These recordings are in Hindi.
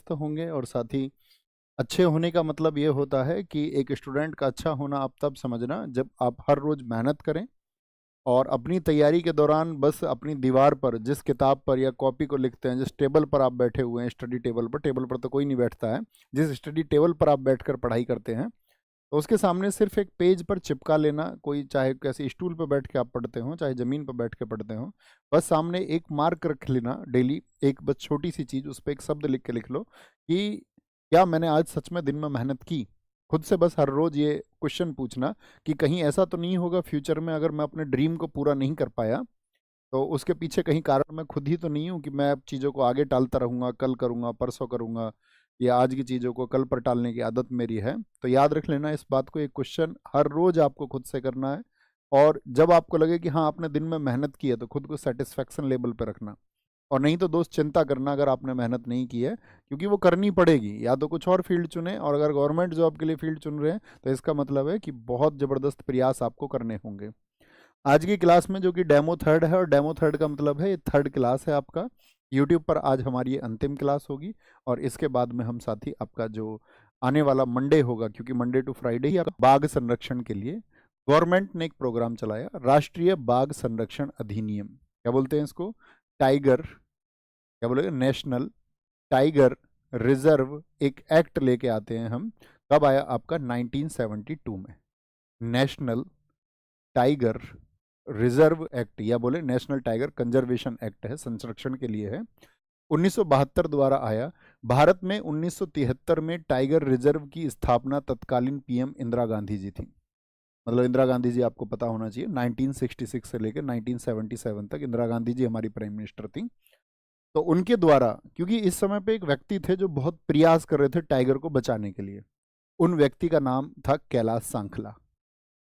स्वस्थ होंगे। और साथ ही अच्छे होने का मतलब ये होता है कि एक स्टूडेंट का अच्छा होना आप तब समझना जब आप हर रोज मेहनत करें और अपनी तैयारी के दौरान बस अपनी दीवार पर जिस किताब पर या कॉपी को लिखते हैं, जिस टेबल पर आप बैठे हुए हैं, स्टडी टेबल पर तो कोई नहीं बैठता है, जिस स्टडी टेबल पर आप बैठकर पढ़ाई करते हैं, तो उसके सामने सिर्फ एक पेज पर चिपका लेना, कोई चाहे कैसे स्टूल पर बैठ के आप पढ़ते हो चाहे ज़मीन पर बैठ के पढ़ते हो, बस सामने एक मार्क रख लेना डेली, एक बस छोटी सी चीज़, उस पर एक शब्द लिख के लिख लो कि क्या मैंने आज सच में दिन में मेहनत की। खुद से बस हर रोज़ ये क्वेश्चन पूछना कि कहीं ऐसा तो नहीं होगा फ्यूचर में अगर मैं अपने ड्रीम को पूरा नहीं कर पाया तो उसके पीछे कहीं कारण मैं खुद ही तो नहीं हूँ कि मैं अब चीज़ों को आगे टालता रहूँगा, कल करूँगा, परसों करूँगा, या आज की चीज़ों को कल पर टालने की आदत मेरी है। तो याद रख लेना इस बात को, एक क्वेश्चन हर रोज़ आपको खुद से करना है। और जब आपको लगे कि हाँ आपने दिन में मेहनत की है तो खुद को सेटिस्फैक्शन लेवल पर रखना। और नहीं तो दोस्त चिंता करना अगर आपने मेहनत नहीं की है, क्योंकि वो करनी पड़ेगी। या तो कुछ और फील्ड चुने, और अगर गवर्नमेंट जॉब के लिए फील्ड चुन रहे हैं तो इसका मतलब है कि बहुत ज़बरदस्त प्रयास आपको करने होंगे। आज की क्लास में जो कि डेमो थर्ड है, और डेमो थर्ड का मतलब है ये थर्ड क्लास है आपका यूट्यूब पर। आज हमारी ये अंतिम क्लास होगी और इसके बाद में हम साथ ही आपका जो आने वाला मंडे होगा, क्योंकि मंडे टू फ्राइडे ही बाघ संरक्षण के लिए गवर्नमेंट ने एक प्रोग्राम चलाया, राष्ट्रीय बाघ संरक्षण अधिनियम, क्या बोलते हैं इसको, टाइगर, क्या बोलेंगे, नेशनल टाइगर रिजर्व एक एक्ट लेके आते हैं हम। कब आया आपका, 1972 में। नेशनल टाइगर रिजर्व एक्ट, या बोले नेशनल टाइगर कंजर्वेशन एक्ट है, संरक्षण के लिए है, 1972 द्वारा आया। भारत में 1973 में टाइगर रिजर्व की स्थापना तत्कालीन पीएम इंदिरा गांधी जी थी। मतलब इंदिरा गांधी जी आपको पता होना चाहिए, 1966 से लेकर 1977 तक इंदिरा गांधी जी हमारी प्राइम मिनिस्टर थी। तो उनके द्वारा, क्योंकि इस समय पे एक व्यक्ति थे जो बहुत प्रयास कर रहे थे टाइगर को बचाने के लिए, उन व्यक्ति का नाम था कैलाश सांखला।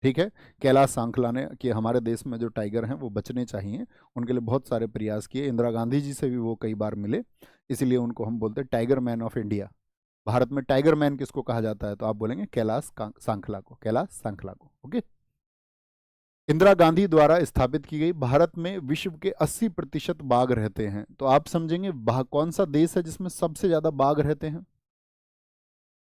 ठीक है, कैलाश सांखला ने कि हमारे देश में जो टाइगर हैं वो बचने चाहिए, उनके लिए बहुत सारे प्रयास किए। इंदिरा गांधी जी से भी वो कई बार मिले, इसीलिए उनको हम बोलते हैं tiger man of India. Bharat में टाइगर मैन किसको कहा जाता है, तो आप बोलेंगे कैलाश सांखला को, कैलाश सांखला को। ओके, इंदिरा गांधी द्वारा स्थापित की गई। भारत में विश्व के 80% बाघ रहते हैं। तो आप समझेंगे कौन सा देश है जिसमें सबसे ज्यादा बाघ रहते हैं,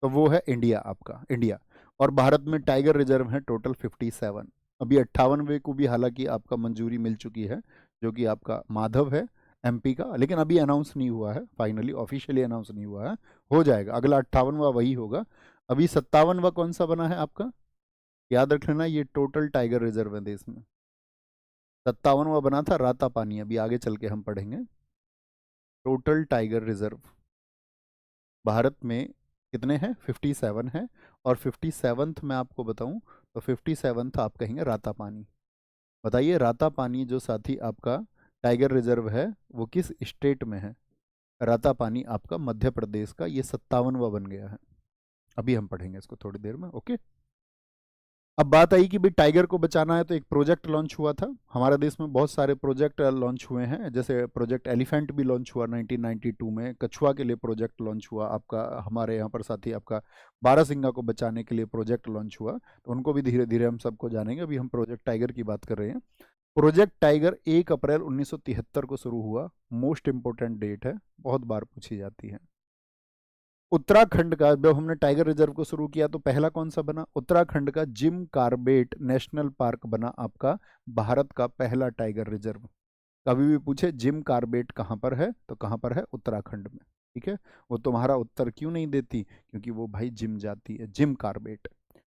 तो वो है इंडिया, आपका इंडिया। और भारत में टाइगर रिजर्व है टोटल 57। अभी 58वें को भी हालांकि आपका मंजूरी मिल चुकी है, जो कि आपका माधव है एमपी का, लेकिन अभी अनाउंस नहीं हुआ है, फाइनली ऑफिशियली अनाउंस नहीं हुआ है, हो जाएगा। अगला 58वां वही होगा। अभी 57वां कौन सा बना है आपका, याद रख लेना, ये टोटल टाइगर रिजर्व है देश में। 57वां बना था राता पानी, अभी आगे चल के हम पढ़ेंगे। टोटल टाइगर रिजर्व भारत में कितने हैं, 57 है। और 57th में आपको बताऊं तो 57th आप कहेंगे राता पानी। बताइए राता पानी जो साथी आपका टाइगर रिजर्व है वो किस स्टेट में है, राता पानी आपका मध्य प्रदेश का, ये 57वां बन गया है। अभी हम पढ़ेंगे इसको थोड़ी देर में। ओके, अब बात आई कि भाई टाइगर को बचाना है, तो एक प्रोजेक्ट लॉन्च हुआ था हमारे देश में। बहुत सारे प्रोजेक्ट लॉन्च हुए हैं, जैसे प्रोजेक्ट एलिफेंट भी लॉन्च हुआ 1992 में, कछुआ के लिए प्रोजेक्ट लॉन्च हुआ आपका हमारे यहाँ पर, साथ ही आपका बारहसिंगा को बचाने के लिए प्रोजेक्ट लॉन्च हुआ। तो उनको भी धीरे धीरे हम सबको जानेंगे। अभी हम प्रोजेक्ट टाइगर की बात कर रहे हैं। प्रोजेक्ट टाइगर 1 अप्रैल 1973 को शुरू हुआ। मोस्ट इंपॉर्टेंट डेट है, बहुत बार पूछी जाती है। उत्तराखंड का, जब हमने टाइगर रिजर्व को शुरू किया तो पहला कौन सा बना, उत्तराखंड का जिम कार्बेट नेशनल पार्क बना आपका भारत का पहला टाइगर रिजर्व। कभी भी पूछे जिम कार्बेट कहाँ पर है, तो कहाँ पर है, उत्तराखंड में। ठीक है, वो तुम्हारा उत्तर क्यों नहीं देती, क्योंकि वो भाई जिम जाती है, जिम कार्बेट।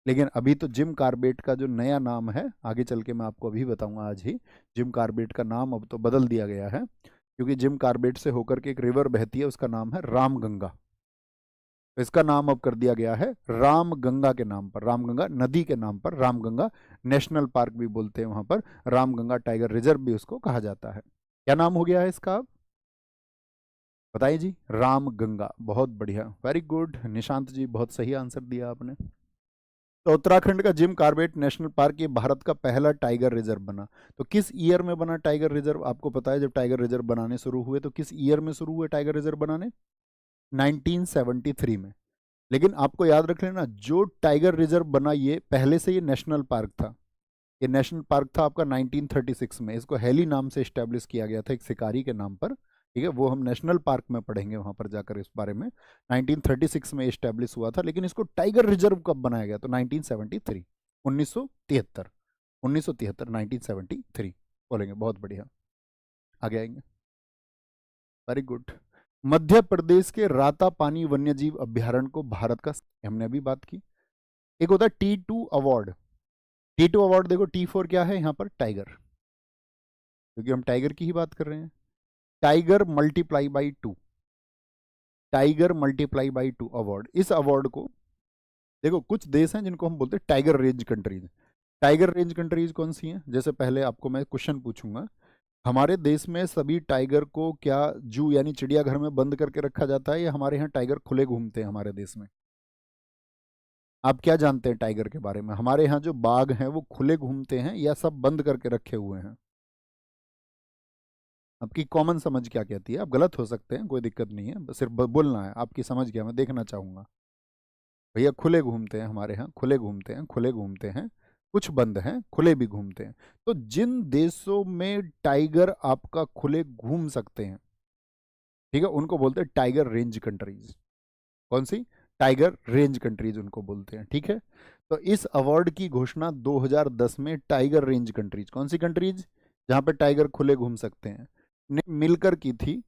लेकिन अभी तो जिम कार्बेट का जो नया नाम है, आगे चल के मैं आपको अभी बताऊंगा आज ही, जिम कार्बेट का नाम अब तो बदल दिया गया है, क्योंकि जिम कार्बेट से होकर के एक रिवर बहती है, उसका नाम है रामगंगा। तो इसका नाम अब कर दिया गया है रामगंगा के नाम पर, रामगंगा नदी के नाम पर, रामगंगा नेशनल पार्क भी बोलते हैं वहां पर, रामगंगा टाइगर रिजर्व भी उसको कहा जाता है। क्या नाम हो गया है इसका, अब बताइए जी, रामगंगा। बहुत बढ़िया, वेरी गुड निशांत जी, बहुत सही आंसर दिया आपने। तो उत्तराखंड का जिम कार्बेट नेशनल पार्क ये भारत का पहला टाइगर रिजर्व बना। तो किस ईयर में बना टाइगर रिजर्व, आपको पता है जब टाइगर रिजर्व बनाने शुरू हुए तो किस ईयर में शुरू हुए टाइगर रिजर्व बनाने, 1973 में। लेकिन आपको याद रख लेना, जो टाइगर रिजर्व बना ये पहले से ये नेशनल पार्क था। ये नेशनल पार्क था आपका 1936 में। इसको हेली नाम से इस्टेब्लिश किया गया था, एक शिकारी के नाम पर ठीक है, वो हम नेशनल पार्क में पढ़ेंगे वहां पर जाकर इस बारे में। 1936 में एस्टेब्लिश हुआ था, लेकिन इसको टाइगर रिजर्व कब बनाया गया? तो 1973, 1973, 1973, 1973 बोलेंगे। बहुत बढ़िया, आगे आएंगे। Very good. मध्य प्रदेश के रातापानी वन्यजीव अभ्यारण्य को भारत का, हमने अभी बात की। एक होता है T2 अवार्ड। T2 अवार्ड देखो, T4 क्या है यहाँ पर? टाइगर, क्योंकि हम टाइगर की ही बात कर रहे हैं। Tiger multiply by 2, tiger multiply by 2 award. इस अवार्ड को देखो, कुछ देश हैं जिनको हम बोलते हैं tiger range countries. Tiger range countries कौन सी हैं? जैसे पहले आपको मैं क्वेश्चन पूछूंगा, हमारे देश में सभी टाइगर को क्या जू यानी चिड़ियाघर में बंद करके रखा जाता है, या हमारे यहाँ टाइगर खुले घूमते हैं हमारे देश में? आप क्या जानते हैं टाइगर के बारे में? हमारे यहाँ जो बाघ हैं वो खुले घूमते हैं या सब बंद करके रखे हुए हैं? आपकी कॉमन समझ क्या कहती है? आप गलत हो सकते हैं, कोई दिक्कत नहीं है, बस सिर्फ बोलना है। आपकी समझ क्या, मैं देखना चाहूंगा। भैया खुले घूमते हैं हमारे यहाँ, खुले घूमते हैं, खुले घूमते हैं। कुछ बंद हैं, खुले भी घूमते हैं। तो जिन देशों में टाइगर आपका खुले घूम सकते हैं, ठीक है, उनको बोलते हैं टाइगर रेंज कंट्रीज। कौन सी? टाइगर रेंज कंट्रीज उनको बोलते हैं। ठीक है, तो इस अवार्ड की घोषणा 2010 में टाइगर रेंज कंट्रीज, कौन सी कंट्रीज जहां पे टाइगर खुले घूम सकते हैं, ने मिलकर की थी।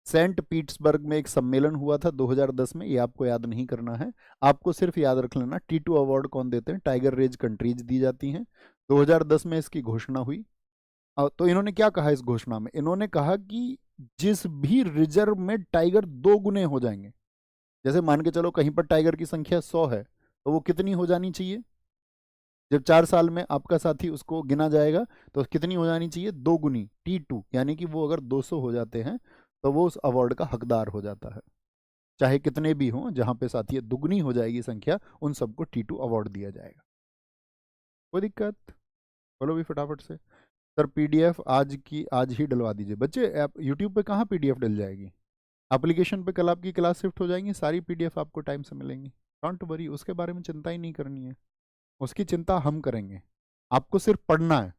सेंट पीटर्सबर्ग में एक सम्मेलन हुआ था 2010 में। ये आपको याद नहीं करना है, आपको सिर्फ याद रख लेना T2 अवार्ड कौन देते हैं? टाइगर रेंज कंट्रीज दी जाती हैं। 2010 में इसकी घोषणा हुई। तो इन्होंने क्या कहा इस घोषणा में? इन्होंने कहा कि जिस भी रिजर्व में टाइगर 2 गुने हो जाएंगे, जैसे मान के चलो कहीं पर टाइगर की संख्या 100 है, तो वो कितनी हो जानी चाहिए? जब 4 साल में आपका साथी उसको गिना जाएगा तो कितनी हो जानी चाहिए? 2 गुनी, T2। यानी कि वो अगर 200 हो जाते हैं तो वो उस अवार्ड का हकदार हो जाता है। चाहे कितने भी हों, जहां पे साथी दुगनी हो जाएगी संख्या, उन सबको T2 अवार्ड दिया जाएगा। कोई दिक्कत? बोलो भी फटाफट से। सर पीडीएफ आज की आज ही डलवा दीजिए। बच्चे आप यूट्यूब पे कहाँ पीडीएफ डल जाएगी? एप्लीकेशन पे कल आपकी क्लास शिफ्ट हो जाएंगी, सारी पीडीएफ आपको टाइम से मिलेंगी। डोंट वरी, उसके बारे में चिंता ही नहीं करनी है, उसकी चिंता हम करेंगे। आपको सिर्फ पढ़ना है।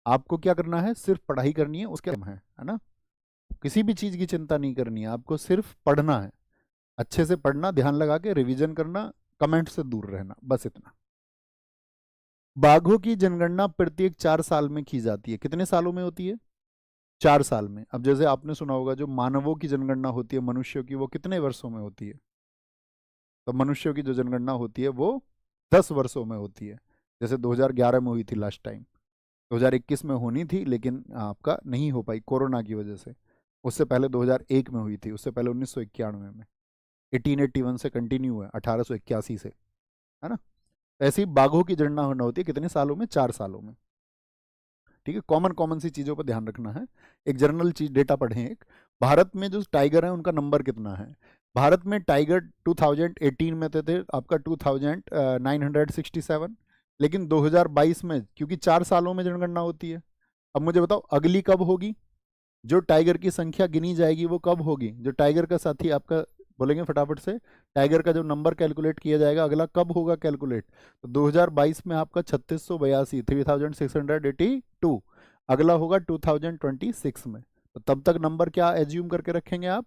आपको क्या करना है? सिर्फ पढ़ाई करनी है, उसके है ना? किसी भी चीज़ की चिंता नहीं करनी है, आपको सिर्फ पढ़ना है। अच्छे से पढ़ना, ध्यान लगा के रिवीजन करना, कमेंट से दूर रहना, बस इतना। बाघों की जनगणना प्रत्येक 4 साल में की जाती है। कितने सालों में होती है? 4 साल में। अब जैसे आपने सुना होगा जो मानवों की जनगणना होती है, मनुष्यों की, वो कितने वर्षों में होती है? तो मनुष्यों की जो जनगणना होती है वो 10 वर्षों में होती है। जैसे 2011 में हुई थी लास्ट टाइम, 2021 में होनी थी लेकिन आपका नहीं हो पाई कोरोना की वजह से। उससे पहले 2001 में हुई थी, उससे पहले 1991 में। 1881 से कंटिन्यू है, 1881 से, है ना? ऐसी बाघों की जनगणना होना होती है कितने सालों में? 4 सालों में। ठीक है, कॉमन कॉमन सी चीज़ों पर ध्यान रखना है। एक जनरल चीज डेटा पढ़ें। एक, भारत में जो टाइगर है उनका नंबर कितना है? भारत में टाइगर 2018 में थे आपका 2967, लेकिन 2022 में, क्योंकि 4 सालों में जनगणना होती है। अब मुझे बताओ अगली कब होगी? जो टाइगर की संख्या गिनी जाएगी वो कब होगी? जो टाइगर का साथी आपका, बोलेंगे फटाफट से, टाइगर का जो नंबर कैलकुलेट किया जाएगा अगला कब होगा कैलकुलेट? तो 2022 में आपका 3682, 3682। अगला होगा 2026 में। तो तब तक नंबर क्या एज्यूम करके रखेंगे आप?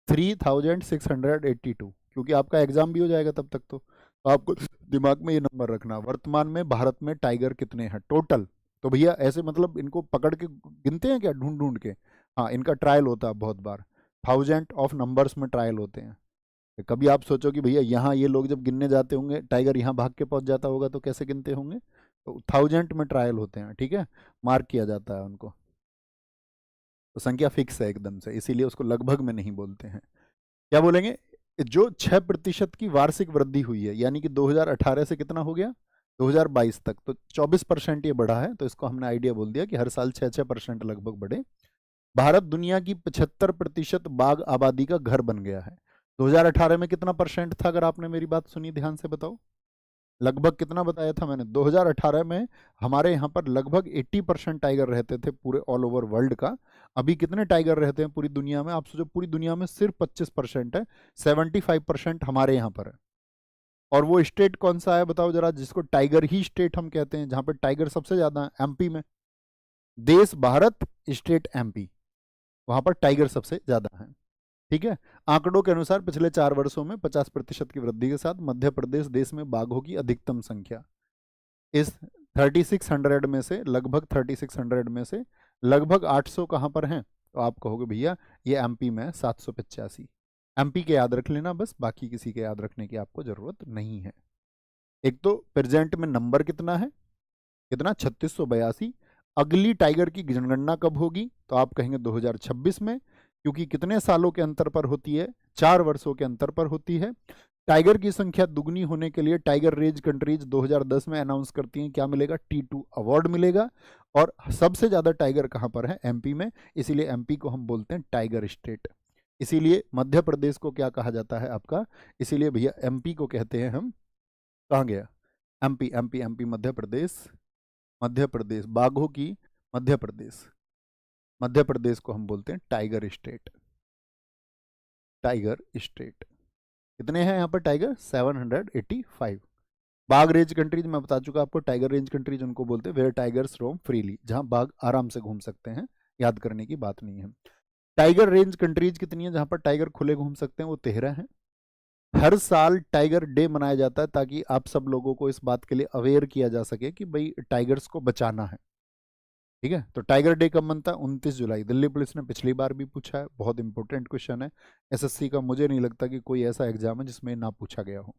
3682, क्योंकि आपका एग्जाम भी हो जाएगा तब तक। तो आपको दिमाग में ये नंबर रखना। वर्तमान में भारत में टाइगर कितने हैं टोटल? तो भैया ऐसे मतलब इनको पकड़ के गिनते हैं क्या, ढूंढ ढूंढ के? हाँ, इनका ट्रायल होता है बहुत बार, 1000 ऑफ नंबर्स में ट्रायल होते हैं। कभी आप सोचो कि भैया यहाँ ये लोग जब गिनने जाते होंगे, टाइगर यहाँ भाग के पहुंच जाता होगा, तो कैसे गिनते होंगे? तो 1000 में ट्रायल होते हैं, ठीक है, मार्क किया जाता है उनको। तो संख्या फिक्स है एकदम से, इसीलिए उसको लगभग में नहीं बोलते हैं। क्या बोलेंगे? जो 6% की वार्षिक वृद्धि हुई है, यानी कि 2018 से कितना हो गया 2022 तक, तो 24% ये बढ़ा है। तो इसको हमने आइडिया बोल दिया कि हर साल 6-6% लगभग बढ़े। भारत दुनिया की 75% बाघ आबादी का घर बन गया है। 2018 में कितना परसेंट था? अगर आपने मेरी बात सुनी ध्यान से बताओ, लगभग कितना बताया था मैंने? 2018 में हमारे यहाँ पर लगभग 80% टाइगर रहते थे पूरे ऑल ओवर वर्ल्ड का। अभी कितने टाइगर रहते हैं पूरी दुनिया में? आप सोचो, पूरी दुनिया में सिर्फ 25% है, 75% हमारे यहाँ पर है। और वो स्टेट कौन सा है बताओ जरा, जिसको टाइगर ही स्टेट हम कहते हैं, जहाँ पे टाइगर सबसे ज्यादा है? एमपी में। देश भारत, स्टेट एमपी। वहां पर टाइगर सबसे ज्यादा है। ठीक है। आंकड़ों के अनुसार पिछले 4 वर्षों में 50% की वृद्धि के साथ मध्य प्रदेश देश में बाघों की अधिकतम संख्या। इस 3600 में से लगभग 3600 में से लगभग 800 कहाँ पर हैं? तो आप कहोगे भैया ये एमपी में 785। एमपी के याद रख लेना बस, बाकी किसी के याद रखने की आपको जरूरत नहीं है। एक तो प्रेजेंट में नंबर कितना है, कितना 3682। अगली टाइगर की जनगणना कब होगी? तो आप कहेंगे 2026 में, क्योंकि कितने सालों के अंतर पर होती है? 4 वर्षों के अंतर पर होती है। टाइगर की संख्या दुगनी होने के लिए टाइगर रेंज कंट्रीज 2010 में अनाउंस करती हैं, क्या मिलेगा? T2 अवार्ड मिलेगा। और सबसे ज्यादा टाइगर कहां पर है? एमपी में। इसीलिए एमपी को हम बोलते हैं टाइगर स्टेट। इसीलिए मध्य प्रदेश को क्या कहा जाता है आपका? इसीलिए भैया एमपी को कहते हैं हम, कहाँ गया? MP MP MP Madhya Pradesh. Madhya Pradesh बाघों की, मध्य प्रदेश, मध्य प्रदेश को हम बोलते हैं टाइगर स्टेट। Tiger state. कितने हैं यहाँ पर टाइगर? 785। बाघ रेंज कंट्रीज मैं बता चुका आपको, टाइगर रेंज कंट्रीज उनको बोलते हैं वेयर टाइगर्स रोम फ्रीली, जहां बाघ आराम से घूम सकते हैं। याद करने की बात नहीं है। टाइगर रेंज कंट्रीज कितनी है जहां पर टाइगर खुले घूम सकते हैं? वो 13 है। हर साल टाइगर डे मनाया जाता है ताकि आप सब लोगों को इस बात के लिए अवेयर किया जा सके कि भाई टाइगर्स को बचाना है। ठीक है। तो टाइगर डे कब मनता है? 29 जुलाई। दिल्ली पुलिस ने पिछली बार भी पूछा है, बहुत इंपॉर्टेंट क्वेश्चन है। एसएससी का मुझे नहीं लगता कि कोई ऐसा एग्जाम है जिसमें ना पूछा गया हो।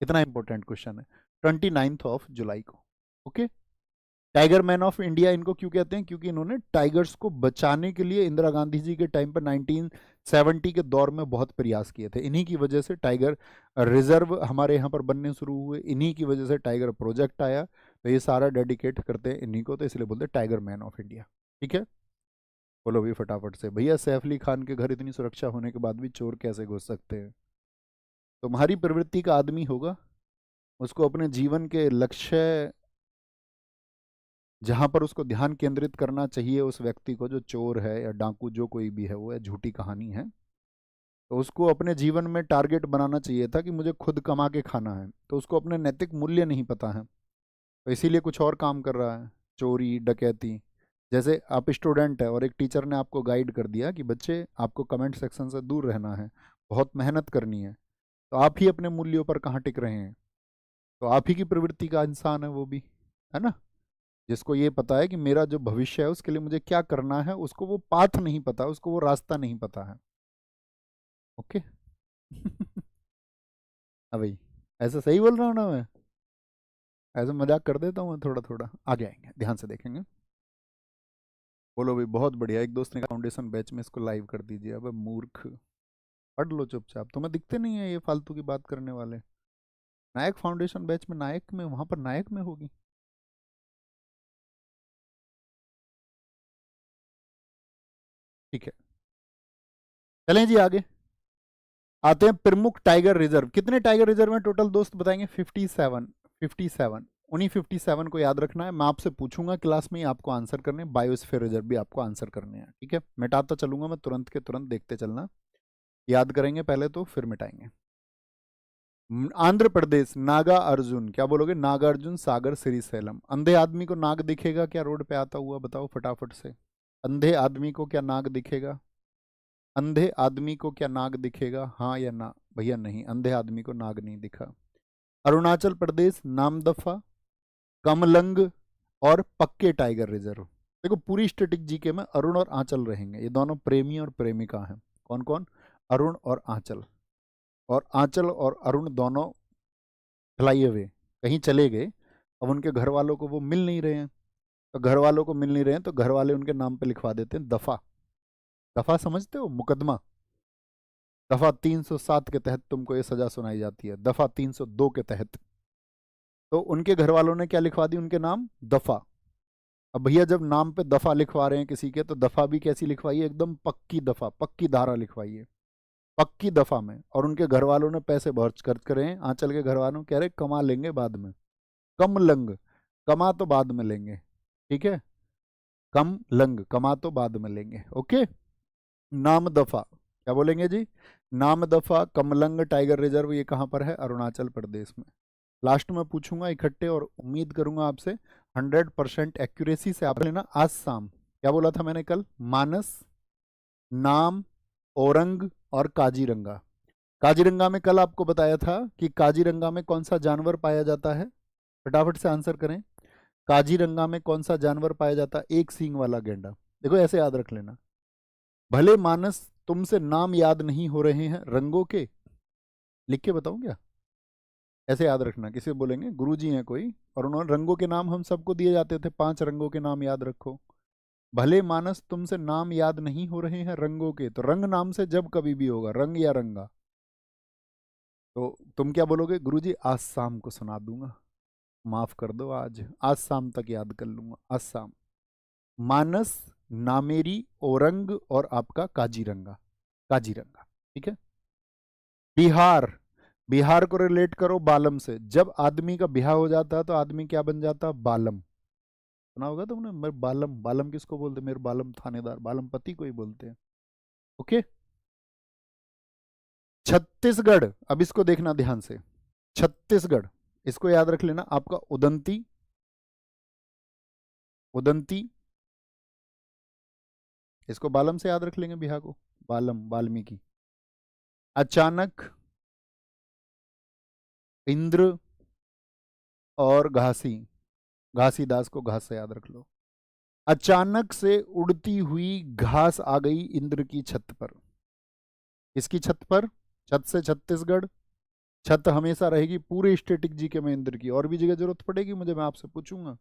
इतना इंपॉर्टेंट क्वेश्चन है। 29 जुलाई को। Okay. Tiger man of India इनको क्यों कहते हैं? क्योंकि इन्होंने टाइगर्स को बचाने के लिए इंदिरा गांधी जी के टाइम पर 1970 के दौर में बहुत प्रयास किए थे। इन्हीं की वजह से टाइगर रिजर्व हमारे यहाँ पर बनने शुरू हुए, इन्हीं की वजह से टाइगर प्रोजेक्ट आया। तो ये सारा डेडिकेट करते हैं इन्हीं को, तो इसलिए बोलते हैं टाइगर मैन ऑफ इंडिया। ठीक है। बोलो भी फटाफट से, भैया सैफ अली खान के घर इतनी सुरक्षा होने के बाद भी चोर कैसे घुस सकते हैं? तुम्हारी प्रवृत्ति का आदमी होगा, उसको अपने जीवन के लक्ष्य जहां पर उसको ध्यान केंद्रित करना चाहिए, उस व्यक्ति को जो चोर है या डाकू जो कोई भी है, वो है झूठी कहानी है, तो उसको अपने जीवन में टारगेट बनाना चाहिए था कि मुझे खुद कमा के खाना है। तो उसको अपने नैतिक मूल्य नहीं पता है, तो इसीलिए कुछ और काम कर रहा है, चोरी डकैती। जैसे आप स्टूडेंट है और एक टीचर ने आपको गाइड कर दिया कि बच्चे आपको कमेंट सेक्शन से दूर रहना है, बहुत मेहनत करनी है, तो आप ही अपने मूल्यों पर कहाँ टिक रहे हैं? तो आप ही की प्रवृत्ति का इंसान है वो भी, है ना। जिसको ये पता है कि मेरा जो भविष्य है उसके लिए मुझे क्या करना है, उसको वो पाथ नहीं पता, उसको वो रास्ता नहीं पता है। ओके। हाँ भाई, ऐसा सही बोल रहा हूँ ना मैं? ऐसा मजाक कर देता हूँ मैं थोड़ा थोड़ा, आगे आएंगे ध्यान से देखेंगे। बोलो भाई बहुत बढ़िया। एक दोस्त ने कहा फाउंडेशन बैच में इसको लाइव कर दीजिए। अब मूर्ख, पढ़ लो चुपचाप, तुम्हें दिखते नहीं है ये फालतू की बात करने वाले। नायक फाउंडेशन बैच में, नायक में, वहां पर नायक में होगी। ठीक है, चलें जी आगे। आते हैं प्रमुख टाइगर रिजर्व। कितने टाइगर रिजर्व हैं टोटल दोस्त बताएंगे? 57। 57। उन्हीं 57 को याद रखना है। मैं आपसे पूछूंगा क्लास में ही, आपको आंसर करने, बायोस्फीयर रिजर्व भी आपको आंसर करने हैं। ठीक है, मिटाता चलूंगा मैं तुरंत के तुरंत, देखते चलना। याद करेंगे पहले तो फिर मिटाएंगे। आंध्र प्रदेश नागा अर्जुन, क्या बोलोगे? नागा अर्जुन सागर श्रीशैलम। अंधे आदमी को नाग दिखेगा क्या रोड पे आता हुआ? बताओ फटाफट से। अंधे आदमी को क्या नाग दिखेगा? अंधे आदमी को क्या नाग दिखेगा, हाँ या ना? भैया नहीं, अंधे आदमी को नाग नहीं दिखा। अरुणाचल प्रदेश नामदफा, कमलंग और पक्के टाइगर रिजर्व। देखो पूरी स्टैटिक जीके में अरुण और आंचल रहेंगे, ये दोनों प्रेमी और प्रेमिका हैं। कौन कौन? अरुण और आंचल। और आंचल और अरुण दोनों फ्लाई अवे, कहीं चले गए। अब उनके घर वालों को वो मिल नहीं रहे हैं, तो घर वालों को मिल नहीं रहे हैं तो घर वाले उनके नाम पे लिखवा देते हैं दफा। दफा समझते हो? मुकदमा। दफा 307 के तहत तुमको ये सजा सुनाई जाती है, दफा 302 के तहत। तो उनके घर वालों ने क्या लिखवा दी उनके नाम? दफा। अब भैया जब नाम पे दफा लिखवा रहे हैं किसी के, तो दफा भी कैसी लिखवाइए? एकदम पक्की दफा, पक्की धारा लिखवाइए, पक्की दफा में। और उनके घर वालों ने पैसे बहुत खर्च करे हैं, आंचल के घर वालों कह रहे कमा लेंगे बाद में। कम लंग, कमा तो बाद में लेंगे। ठीक है, कम लंग, कमा तो बाद में लेंगे। ओके। नाम दफा, क्या बोलेंगे जी? नाम दफा कमलंग टाइगर रिजर्व, ये कहाँ पर है? अरुणाचल प्रदेश में। लास्ट में पूछूंगा इकट्ठे, और उम्मीद करूंगा आपसे 100% एक्यूरेसी से आप लेना। आज शाम क्या बोला था मैंने कल? मानस नाम, औरंग और काजीरंगा। काजीरंगा में कल आपको बताया था कि काजीरंगा में कौन सा जानवर पाया जाता है, फटाफट से आंसर करें। काजीरंगा में कौन सा जानवर पाया जाता है? एक सींग वाला गेंडा। देखो ऐसे याद रख लेना। भले मानस तुमसे नाम याद नहीं हो रहे हैं रंगों के, लिख के बताऊं क्या? ऐसे याद रखना, किसी बोलेंगे गुरुजी हैं कोई और उन्होंने रंगों के नाम हम सबको दिए जाते थे, 5 रंगों के नाम याद रखो। भले मानस तुमसे नाम याद नहीं हो रहे हैं रंगों के, तो रंग नाम से जब कभी भी होगा रंग या रंगा, तो तुम क्या बोलोगे? गुरुजी आज शाम को सुना दूंगा, माफ कर दो, आज आज शाम तक याद कर लूंगा, आज शाम। मानस, नामेरी, औरंग और आपका काजीरंगा, काजीरंगा। ठीक है। बिहार, बिहार को रिलेट करो बालम से। जब आदमी का ब्याह हो जाता है तो आदमी क्या बन जाता है? बालम। सुना होगा तुमने, मैं बालम, बालम किसको बोलते हैं? मेरे बालम थानेदार, बालम पति को ही बोलते हैं। ओके। छत्तीसगढ़, अब इसको देखना ध्यान से। छत्तीसगढ़, इसको याद रख लेना, आपका उदंती, उदंती, इसको बालम से याद रख लेंगे बिहार को, बालम, वाल्मीकि। अचानक, इंद्र और घासी, घासीदास को घास से याद रख लो। अचानक से उड़ती हुई घास आ गई इंद्र की छत पर। इसकी छत पर, छत से छत्तीसगढ़, छत हमेशा रहेगी पूरे स्टेटिक जीके में इंद्र की। और भी जगह जरूरत पड़ेगी मुझे, मैं आपसे पूछूंगा।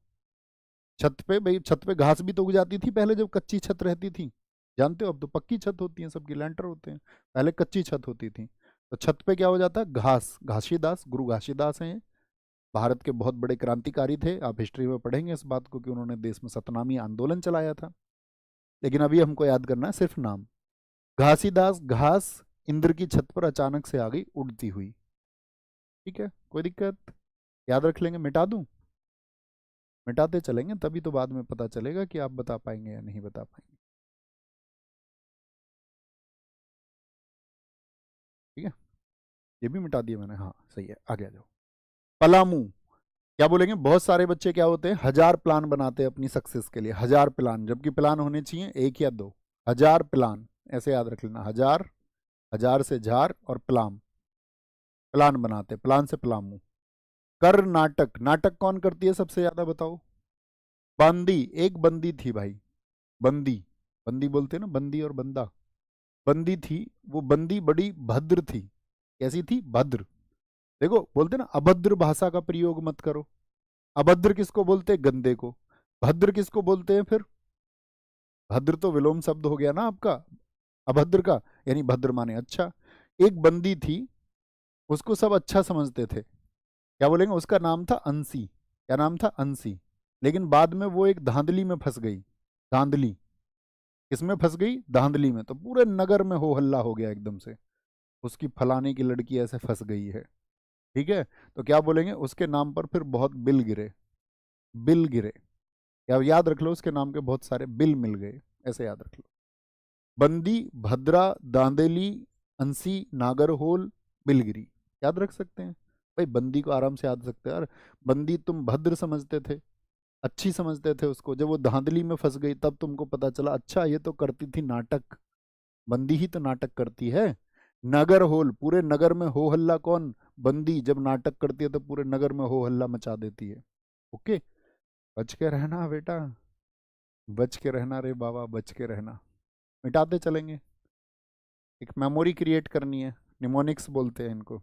छत पे भाई, छत पे घास भी तो उग जाती थी पहले जब कच्ची छत रहती थी, जानते हो? अब तो पक्की छत होती है सबकी, लैंटर होते हैं, पहले कच्ची छत होती थी। तो छत पे क्या हो जाता है? घास। घासीदास, गुरु घासीदास हैं, भारत के बहुत बड़े क्रांतिकारी थे। आप हिस्ट्री में पढ़ेंगे इस बात को कि उन्होंने देश में सतनामी आंदोलन चलाया था। लेकिन अभी हमको याद करना है सिर्फ नाम। घासीदास, घास इंद्र की छत पर अचानक से आ गई उड़ती हुई। ठीक है, कोई दिक्कत? याद रख लेंगे, मिटा दूं? मिटाते चलेंगे, तभी तो बाद में पता चलेगा कि आप बता पाएंगे या नहीं बता पाएंगे। ठीक है, ये भी मिटा दिया मैंने, हाँ सही है, आगे आ जाओ। पलामू, क्या बोलेंगे? बहुत सारे बच्चे क्या होते हैं, 1000 प्लान बनाते हैं अपनी सक्सेस के लिए, 1000 प्लान, जबकि प्लान होने चाहिए एक या दो। 1000 प्लान, ऐसे याद रख लेना, 1000, 1000 से झार और प्लान, प्लान बनाते, प्लान से प्लामू। कर नाटक, नाटक कौन करती है सबसे ज्यादा बताओ? बंदी, एक बंदी थी भाई, बंदी, बंदी बोलते हैं ना, बंदी और बंदा, बंदी थी। वो बंदी बड़ी भद्र थी। कैसी थी? भद्र। देखो बोलते ना अभद्र भाषा का प्रयोग मत करो। अभद्र किसको बोलते हैं? गंदे को। भद्र किसको बोलते हैं फिर? भद्र तो विलोम शब्द हो गया ना आपका, अभद्र का, यानी भद्र माने अच्छा। एक बंदी थी, उसको सब अच्छा समझते थे। क्या बोलेंगे? उसका नाम था अंशी। क्या नाम था? अंशी। लेकिन बाद में वो एक धांधली में फंस गई। धांधली, किसमें फंस गई? धांधली में। तो पूरे नगर में हो हल्ला हो गया एकदम से, उसकी फलाने की लड़की ऐसे फंस गई है। ठीक है, तो क्या बोलेंगे? उसके नाम पर फिर बहुत बिल गिरे, बिल गिरे। या याद रख लो, उसके नाम के बहुत सारे बिल मिल गए, ऐसे याद रख लो। बंदी, भद्रा, दांदेली, अंसी, नागरहोल, बिलगिरी, याद रख सकते हैं भाई। बंदी को आराम से याद सकते हैं यार। बंदी तुम भद्र समझते थे, अच्छी समझते थे उसको, जब वो धांधली में फंस गई तब तुमको पता चला अच्छा ये तो करती थी नाटक, बंदी ही तो नाटक करती है। नगर होल, पूरे नगर में हो हल्ला कौन? बंदी। जब नाटक करती है तो पूरे नगर में हो हल्ला मचा देती है। ओके, बच के रहना बेटा, बच के रहना रे बाबा, बच के रहना। मिटाते चलेंगे, एक मेमोरी क्रिएट करनी है, निमोनिक्स बोलते हैं इनको।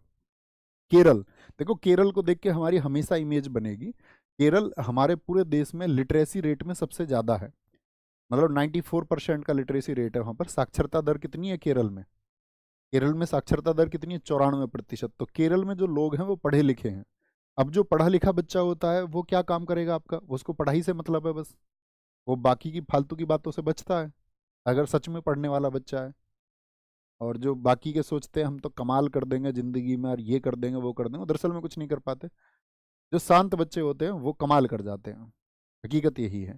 केरल, देखो केरल को देख के हमारी हमेशा इमेज बनेगी। केरल हमारे पूरे देश में लिटरेसी रेट में सबसे ज़्यादा है, मतलब 94% का लिटरेसी रेट है वहाँ पर। साक्षरता दर कितनी है केरल में? केरल में साक्षरता दर कितनी है? 94%। तो केरल में जो लोग हैं वो पढ़े लिखे हैं। अब जो पढ़ा लिखा बच्चा होता है वो क्या काम करेगा आपका? उसको पढ़ाई से मतलब है बस, वो बाकी की फालतू की बातों से बचता है अगर सच में पढ़ने वाला बच्चा है। और जो बाकी के सोचते हैं हम तो कमाल कर देंगे जिंदगी में और ये कर देंगे वो कर देंगे, वो दरअसल में कुछ नहीं कर पाते। जो शांत बच्चे होते हैं वो कमाल कर जाते हैं, हकीकत यही है।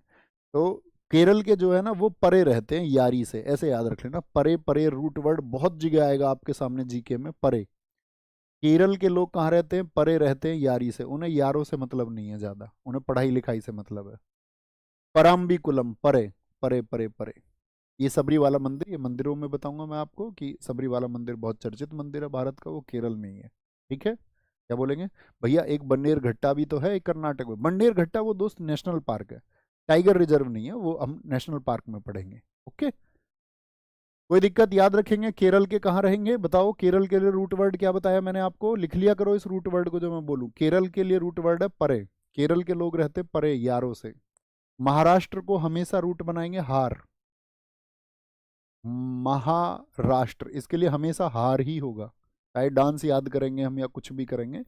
तो केरल के जो है ना वो परे रहते हैं यारी से, ऐसे याद रख लेना। परे, परे रूट वर्ड बहुत जगह आएगा आपके सामने जीके में, परे। केरल के लोग कहाँ रहते हैं? परे रहते हैं यारी से, उन्हें यारों से मतलब नहीं है ज्यादा, उन्हें पढ़ाई लिखाई से मतलब है। पराम्बीकुलम, परे, परे परे परे। ये सबरीवाला मंदिर, ये मंदिरों में बताऊंगा मैं आपको कि सबरीवाला मंदिर बहुत चर्चित मंदिर है भारत का, वो केरल में ही है। ठीक है, क्या बोलेंगे भैया? एक बन्नेर घट्टा भी तो है एक कर्नाटक में। बन्नेर घट्टा वो दोस्त नेशनल पार्क है, टाइगर रिजर्व नहीं है, वो हम नेशनल पार्क में पढ़ेंगे। ओके, कोई दिक्कत? याद रखेंगे। केरल के कहाँ रहेंगे बताओ? केरल के लिए रूट वर्ड क्या बताया मैंने आपको? लिख लिया करो इस रूट वर्ड को जो मैं बोलूँ। केरल के लिए रूट वर्ड है परे। केरल के लोग रहते परे यारों से। महाराष्ट्र को हमेशा रूट बनाएंगे हार। महाराष्ट्र, इसके लिए हमेशा हार ही होगा। चाहे डांस याद करेंगे हम या कुछ भी करेंगे,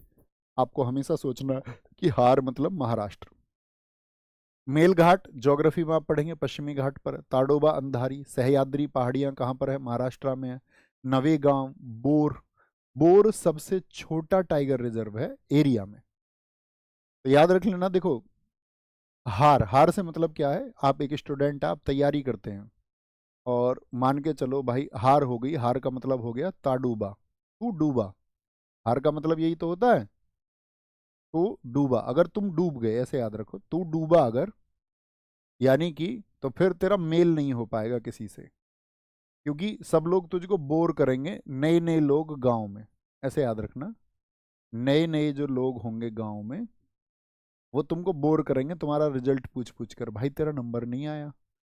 आपको हमेशा सोचना है कि हार मतलब महाराष्ट्र। मेलघाट ज्योग्राफी में आप पढ़ेंगे, पश्चिमी घाट पर है। ताडोबा अंधारी सह्याद्री पहाड़ियां कहाँ पर है? महाराष्ट्र में है। नवेगांव, बोर। बोर सबसे छोटा टाइगर रिजर्व है एरिया में, तो याद रख लेना। देखो, हार, हार से मतलब क्या है? आप एक स्टूडेंट, आप तैयारी करते हैं और मान के चलो भाई हार हो गई, हार का मतलब हो गया ताडूबा, तू डूबा। हार का मतलब यही तो होता है, तो डूबा। अगर तुम डूब गए, ऐसे याद रखो, तू डूबा अगर, यानी कि तो फिर तेरा मेल नहीं हो पाएगा किसी से, क्योंकि सब लोग तुझको बोर करेंगे। नए नए लोग गांव में, ऐसे याद रखना, नए नए जो लोग होंगे गांव में वो तुमको बोर करेंगे। तुम्हारा रिजल्ट पूछ पूछ कर, भाई तेरा नंबर नहीं आया,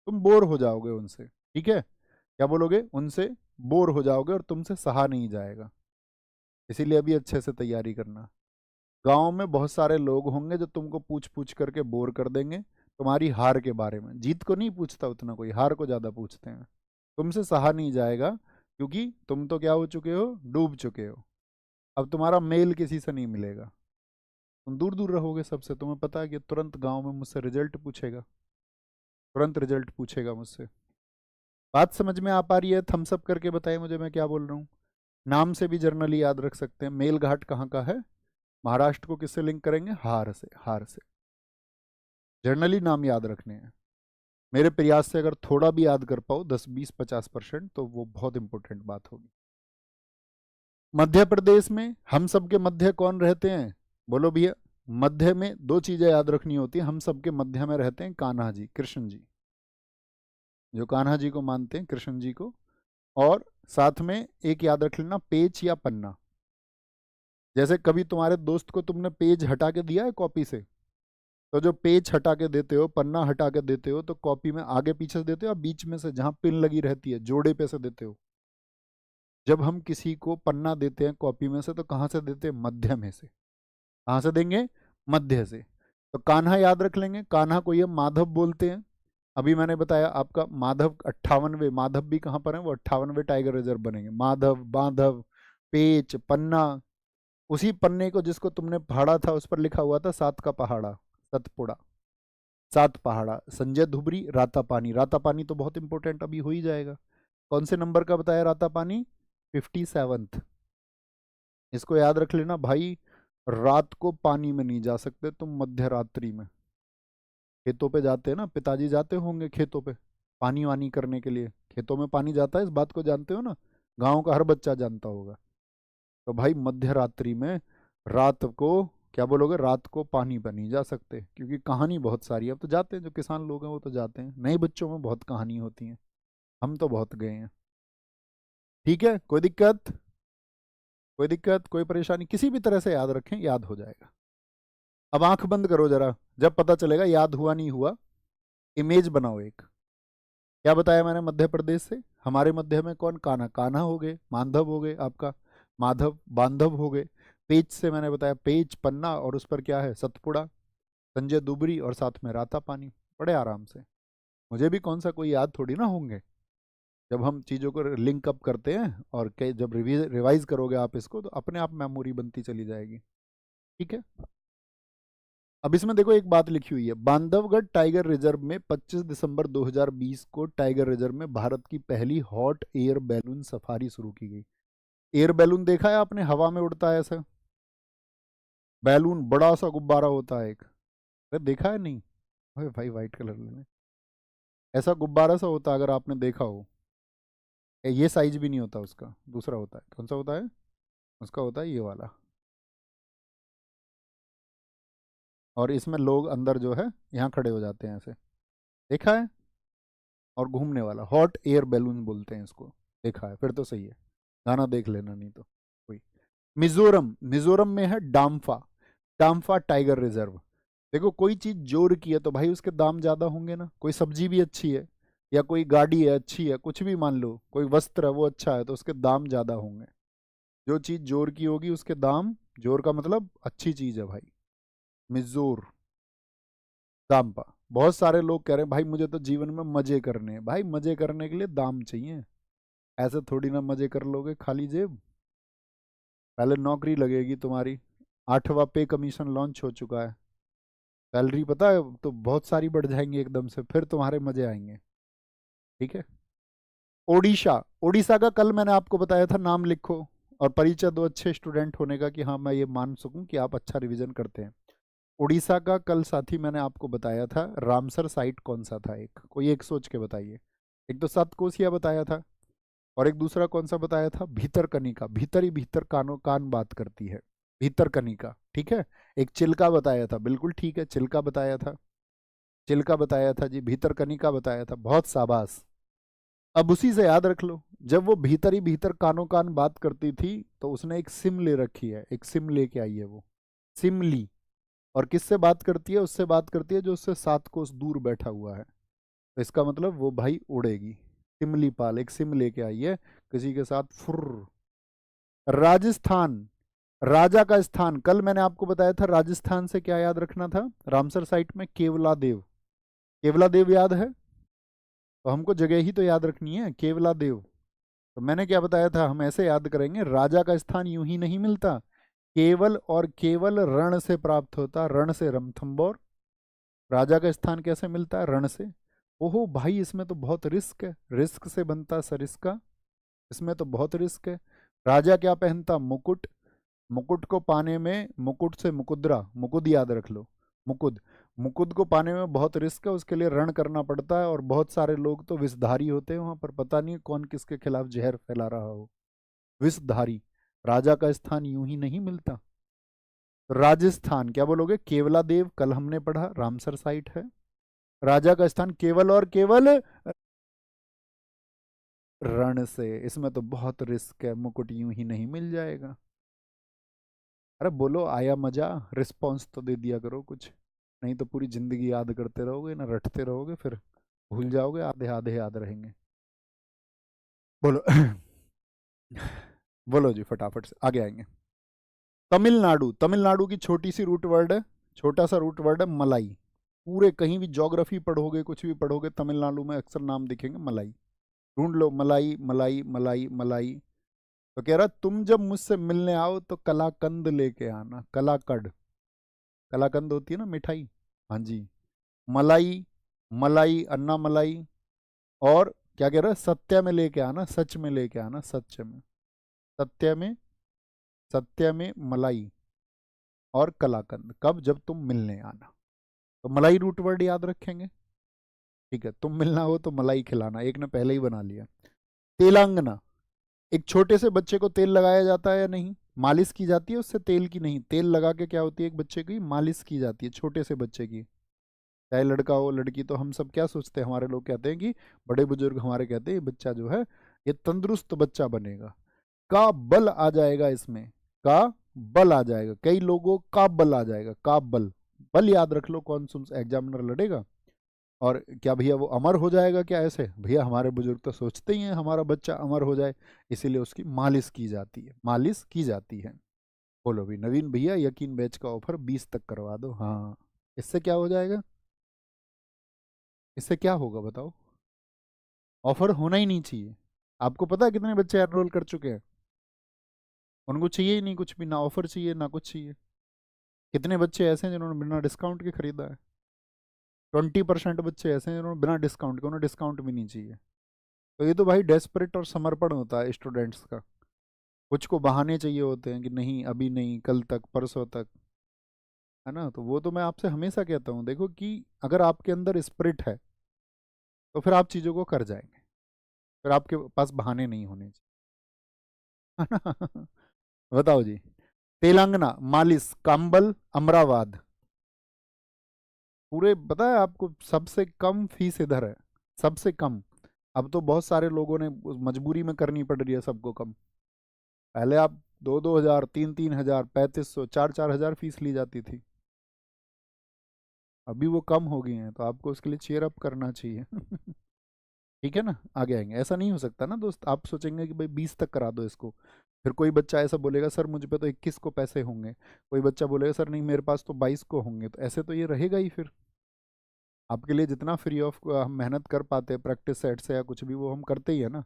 तुम बोर हो जाओगे उनसे। ठीक है, क्या बोलोगे? उनसे बोर हो जाओगे और तुमसे सहा नहीं जाएगा। इसीलिए अभी अच्छे से तैयारी करना। गांव में बहुत सारे लोग होंगे जो तुमको पूछ पूछ करके बोर कर देंगे तुम्हारी हार के बारे में। जीत को नहीं पूछता उतना कोई, हार को ज़्यादा पूछते हैं। तुमसे सहा नहीं जाएगा, क्योंकि तुम तो क्या हो चुके हो? डूब चुके हो। अब तुम्हारा मेल किसी से नहीं मिलेगा, तुम दूर दूर रहोगे सबसे। तुम्हें पता है कि तुरंत गांव में मुझसे रिजल्ट पूछेगा, तुरंत रिजल्ट पूछेगा मुझसे। बात समझ में आ पा रही है? थम्स अप करके बताइए मुझे मैं क्या बोल रहा हूँ। नाम से भी जर्नली याद रख सकते हैं। मेल घाट कहाँ का है? महाराष्ट्र को किससे लिंक करेंगे? हार से, हार से। जर्नली नाम याद रखने हैं। मेरे प्रयास से अगर थोड़ा भी याद कर पाओ, 10 20 50% तो वो बहुत इंपॉर्टेंट बात होगी। मध्य प्रदेश में हम सबके मध्य कौन रहते हैं? बोलो भैया। मध्य में दो चीजें याद रखनी होती हैं। हम सबके मध्य में रहते हैं कान्हा जी, कृष्ण जी, जो कान्हा जी को मानते हैं, कृष्ण जी को। और साथ में एक याद रख लेना, पेज या पन्ना। जैसे कभी तुम्हारे दोस्त को तुमने पेज हटा के दिया है कॉपी से, तो जो पेज हटा के देते हो, पन्ना हटा के देते हो, तो कॉपी में आगे पीछे से देते हो या बीच में से जहां पिन लगी रहती है जोड़े पे से देते हो? जब हम किसी को पन्ना देते हैं कॉपी में से, तो कहाँ से देते हैं? मध्य में से। कहाँ से देंगे? मध्य से। तो कान्हा याद रख लेंगे, कान्हा को ये माधव बोलते हैं। अभी मैंने बताया आपका माधव 58वें, माधव भी कहाँ पर है? वो 58वें टाइगर रिजर्व बनेंगे। माधव, बांधव, पेच, पन्ना। उसी पन्ने को जिसको तुमने पहाड़ा था उस पर लिखा हुआ था सात का पहाड़ा, सतपुड़ा, सात पहाड़ा। संजय धुबरी, राता पानी। राता पानी तो बहुत इंपॉर्टेंट अभी हो ही जाएगा। कौन से नंबर का बताया राता पानी? 57th। इसको याद रख लेना भाई। रात को पानी में नहीं जा सकते तुम, मध्य रात्रि में। खेतों पे जाते हैं ना, पिताजी जाते होंगे खेतों पे पानी वानी करने के लिए। खेतों में पानी जाता है, इस बात को जानते हो ना? गांव का हर बच्चा जानता होगा। तो भाई मध्य रात्रि में, रात को, क्या बोलोगे? रात को पानी पर नहीं जा सकते, क्योंकि कहानी बहुत सारी है। अब तो जाते हैं, जो किसान लोग हैं वो तो जाते हैं, नए बच्चों में बहुत कहानी होती है। हम तो बहुत गए हैं। ठीक है, कोई दिक्कत? कोई दिक्कत, कोई परेशानी? किसी भी तरह से याद रखें, याद हो जाएगा। अब आंख बंद करो जरा, जब पता चलेगा याद हुआ नहीं हुआ। इमेज बनाओ एक। क्या बताया मैंने मध्य प्रदेश से? हमारे मध्य में कौन? कान्हा। कान्हा हो गए, माधव हो गए आपका, माधव बांधव हो गए। पेज से मैंने बताया पेज, पन्ना, और उस पर क्या है? सतपुड़ा, संजय दुबरी, और साथ में राता पानी। बड़े आराम से। मुझे भी कौन सा कोई याद थोड़ी ना होंगे। जब हम चीज़ों को लिंक अप करते हैं और जब रिवाइज करोगे आप इसको, तो अपने आप मेमोरी बनती चली जाएगी। ठीक है, अब इसमें देखो एक बात लिखी हुई है, बांधवगढ़ टाइगर रिजर्व में 25 दिसंबर 2020 को टाइगर रिजर्व में भारत की पहली हॉट एयर बैलून सफारी शुरू की गई। एयर बैलून देखा है आपने? हवा में उड़ता है ऐसा बैलून, बड़ा सा गुब्बारा होता है एक। अरे देखा है नहीं? अरे भाई वाइट कलर लेने, ऐसा गुब्बारा सा होता है, अगर आपने देखा हो। ये साइज भी नहीं होता उसका, दूसरा होता है। कौन सा होता है? उसका होता है ये वाला। और इसमें लोग अंदर जो है यहाँ खड़े हो जाते हैं ऐसे। देखा है? और घूमने वाला, हॉट एयर बैलून बोलते हैं इसको, देखा है फिर तो सही है, गाना देख लेना नहीं तो कोई। मिजोरम, मिजोरम में है डाम्फा, डाम्फा टाइगर रिजर्व। देखो कोई चीज जोर की है तो भाई उसके दाम ज्यादा होंगे ना, कोई सब्जी भी अच्छी है या कोई गाड़ी है अच्छी है, कुछ भी मान लो, कोई वस्त्र है वो अच्छा है तो उसके दाम ज्यादा होंगे। जो चीज जोर की होगी उसके दाम, जोर का मतलब अच्छी चीज है भाई। मिजोर, दाम्पा। बहुत सारे लोग कह रहे हैं भाई मुझे तो जीवन में मजे करने हैं, भाई मजे करने के लिए दाम चाहिए, ऐसे थोड़ी ना मजे कर लोगे खाली जेब। पहले नौकरी लगेगी तुम्हारी, 8वां पे कमीशन लॉन्च हो चुका है, सैलरी पता है तो बहुत सारी बढ़ जाएंगी एकदम से, फिर तुम्हारे मजे आएंगे। ठीक है। ओडिशा, ओडिशा का कल मैंने आपको बताया था, नाम लिखो और परिचय दो अच्छे स्टूडेंट होने का कि हाँ मैं ये मान सकूं कि आप अच्छा रिवीजन करते हैं। उड़ीसा का कल साथी मैंने आपको बताया था, रामसर साइट कौन सा था, एक कोई एक सोच के बताइए। एक तो सतकोसिया बताया था और एक दूसरा कौन सा बताया था, भीतरकनिका, भीतर ही भीतर कानो कान बात करती है, भीतरकनिका। ठीक है। एक चिल्का बताया था, बिल्कुल ठीक है, चिल्का बताया था, चिल्का बताया था जी, भीतरकनिका बताया था, बहुत शाबाश। अब उसी से याद रख लो, जब वो भीतर ही भीतर कानो कान बात करती थी तो उसने एक सिम ले रखी है, एक सिम लेके आई है वो, सिम ली। और किससे बात करती है, उससे बात करती है जो उससे 7 कोस दूर बैठा हुआ है, तो इसका मतलब वो भाई उड़ेगी। सिमली पाल एक सिम लेके आई है किसी के साथ, फुर्र। राजस्थान, राजा का स्थान, कल मैंने आपको बताया था राजस्थान से क्या याद रखना था, रामसर साइट में केवला देव, केवला देव याद है, तो हमको जगह ही तो याद रखनी है, केवला देव। तो मैंने क्या बताया था, हम ऐसे याद करेंगे, राजा का स्थान यूं ही नहीं मिलता, केवल और केवल रण से प्राप्त होता, रण से रणथंबोर। राजा का स्थान कैसे मिलता है, रण से। ओहो भाई इसमें तो बहुत रिस्क है, रिस्क से बनता सरिस्का, इसमें तो बहुत रिस्क है। राजा क्या पहनता, मुकुट, मुकुट को पाने में, मुकुट से मुकुद्रा, मुकुद याद रख लो, मुकुद, मुकुद को पाने में बहुत रिस्क है, उसके लिए रण करना पड़ता है, और बहुत सारे लोग तो विषधारी होते हैं वहां पर, पता नहीं कौन किसके खिलाफ जहर फैला रहा हो, विषधारी। राजा का स्थान यूं ही नहीं मिलता। राजस्थान क्या बोलोगे, केवला देव, कल हमने पढ़ा रामसर साइट है। राजा का स्थान केवल और केवल रण से, इसमें तो बहुत रिस्क है, मुकुट यूं ही नहीं मिल जाएगा। अरे बोलो आया मजा, रिस्पॉन्स तो दे दिया करो कुछ, नहीं तो पूरी जिंदगी याद करते रहोगे ना, रटते रहोगे, फिर भूल जाओगे, आधे आधे याद रहेंगे। बोलो बोलो जी फटाफट से आगे आएंगे। तमिलनाडु, तमिलनाडु की छोटी सी रूट वर्ड है, छोटा सा रूट वर्ड है मलाई। पूरे कहीं भी ज्योग्राफी पढ़ोगे कुछ भी पढ़ोगे, तमिलनाडु में अक्सर नाम दिखेंगे मलाई। ढूंढ लो, मलाई मलाई मलाई मलाई। तो कह रहा तुम जब मुझसे मिलने आओ तो कलाकंद लेके आना, कलाकंद, कलाकंद होती है ना मिठाई, हाँ जी। मलाई, मलाई अन्ना मलाई। और क्या कह रहा है, सत्य में लेके आना, सच में लेके आना, सच में, सत्य में, सत्य में मलाई, और कलाकंद कब, जब तुम मिलने आना। तो मलाई रूट वर्ड याद रखेंगे। ठीक है, तुम मिलना हो तो मलाई खिलाना, एक ने पहले ही बना लिया। तेलंगाना, एक छोटे से बच्चे को तेल लगाया जाता है या नहीं, मालिश की जाती है उससे, तेल की नहीं, तेल लगा के क्या होती है, एक बच्चे की मालिश की जाती है, छोटे से बच्चे की, चाहे लड़का हो लड़की। तो हम सब क्या सोचते हैं, हमारे लोग कहते हैं कि, बड़े बुजुर्ग हमारे कहते हैं ये बच्चा जो है ये तंदुरुस्त बच्चा बनेगा, का बल आ जाएगा इसमें, का बल आ जाएगा, कई लोगों का बल आ जाएगा, का बल, बल याद रख लो, कौन सुन एग्जामिनर लड़ेगा। और क्या भैया वो अमर हो जाएगा क्या, ऐसे भैया हमारे बुजुर्ग तो सोचते ही हैं हमारा बच्चा अमर हो जाए, इसीलिए उसकी मालिश की जाती है, मालिश की जाती है। बोलो भी नवीन भैया, यकीन बैच का ऑफर 20 तक करवा दो, हाँ। इससे क्या हो जाएगा, इससे क्या होगा बताओ, ऑफर होना ही नहीं चाहिए। आपको पता है कितने बच्चे एनरोल कर चुके हैं, उनको चाहिए ही नहीं कुछ भी, ना ऑफर चाहिए ना कुछ चाहिए। कितने बच्चे ऐसे हैं जिन्होंने बिना डिस्काउंट के खरीदा है, 20% बच्चे ऐसे हैं जिन्होंने बिना डिस्काउंट के, उन्हें डिस्काउंट भी नहीं चाहिए। तो ये तो भाई डेस्परेट और समर्पण होता है स्टूडेंट्स का, कुछ को बहाने चाहिए होते हैं कि नहीं अभी नहीं, कल तक, परसों तक, है ना। तो वो तो मैं आपसे हमेशा कहता हूँ, देखो कि अगर आपके अंदर स्पिरिट है तो फिर आप चीज़ों को कर जाएंगे, फिर आपके पास बहाने नहीं होने चाहिए, है ना। बताओ जी। तेलंगाना, मालिश, कंबल, अमरावाद, पूरे पता है आपको, सबसे कम फीस इधर है, सबसे कम। अब तो बहुत सारे लोगों ने मजबूरी में करनी पड़ रही है सबको कम। पहले आप 2-2 हज़ार, 3-3 हज़ार, 3500, 4-4 हज़ार फीस ली जाती थी। अभी वो कम हो गई हैं, तो आपको उसके लिए चीयर अप करना चाहिए। ठीक है ना, आगे आएंगे। ऐसा नहीं हो सकता ना दोस्त, आप सोचेंगे कि भाई 20 तक करा दो इसको, फिर कोई बच्चा ऐसा बोलेगा सर मुझ पे तो 21 को पैसे होंगे, कोई बच्चा बोलेगा सर नहीं मेरे पास तो 22 को होंगे, तो ऐसे तो ये रहेगा ही फिर। आपके लिए जितना फ्री ऑफ हम मेहनत कर पाते हैं प्रैक्टिस सेट से या कुछ भी, वो हम करते ही है ना।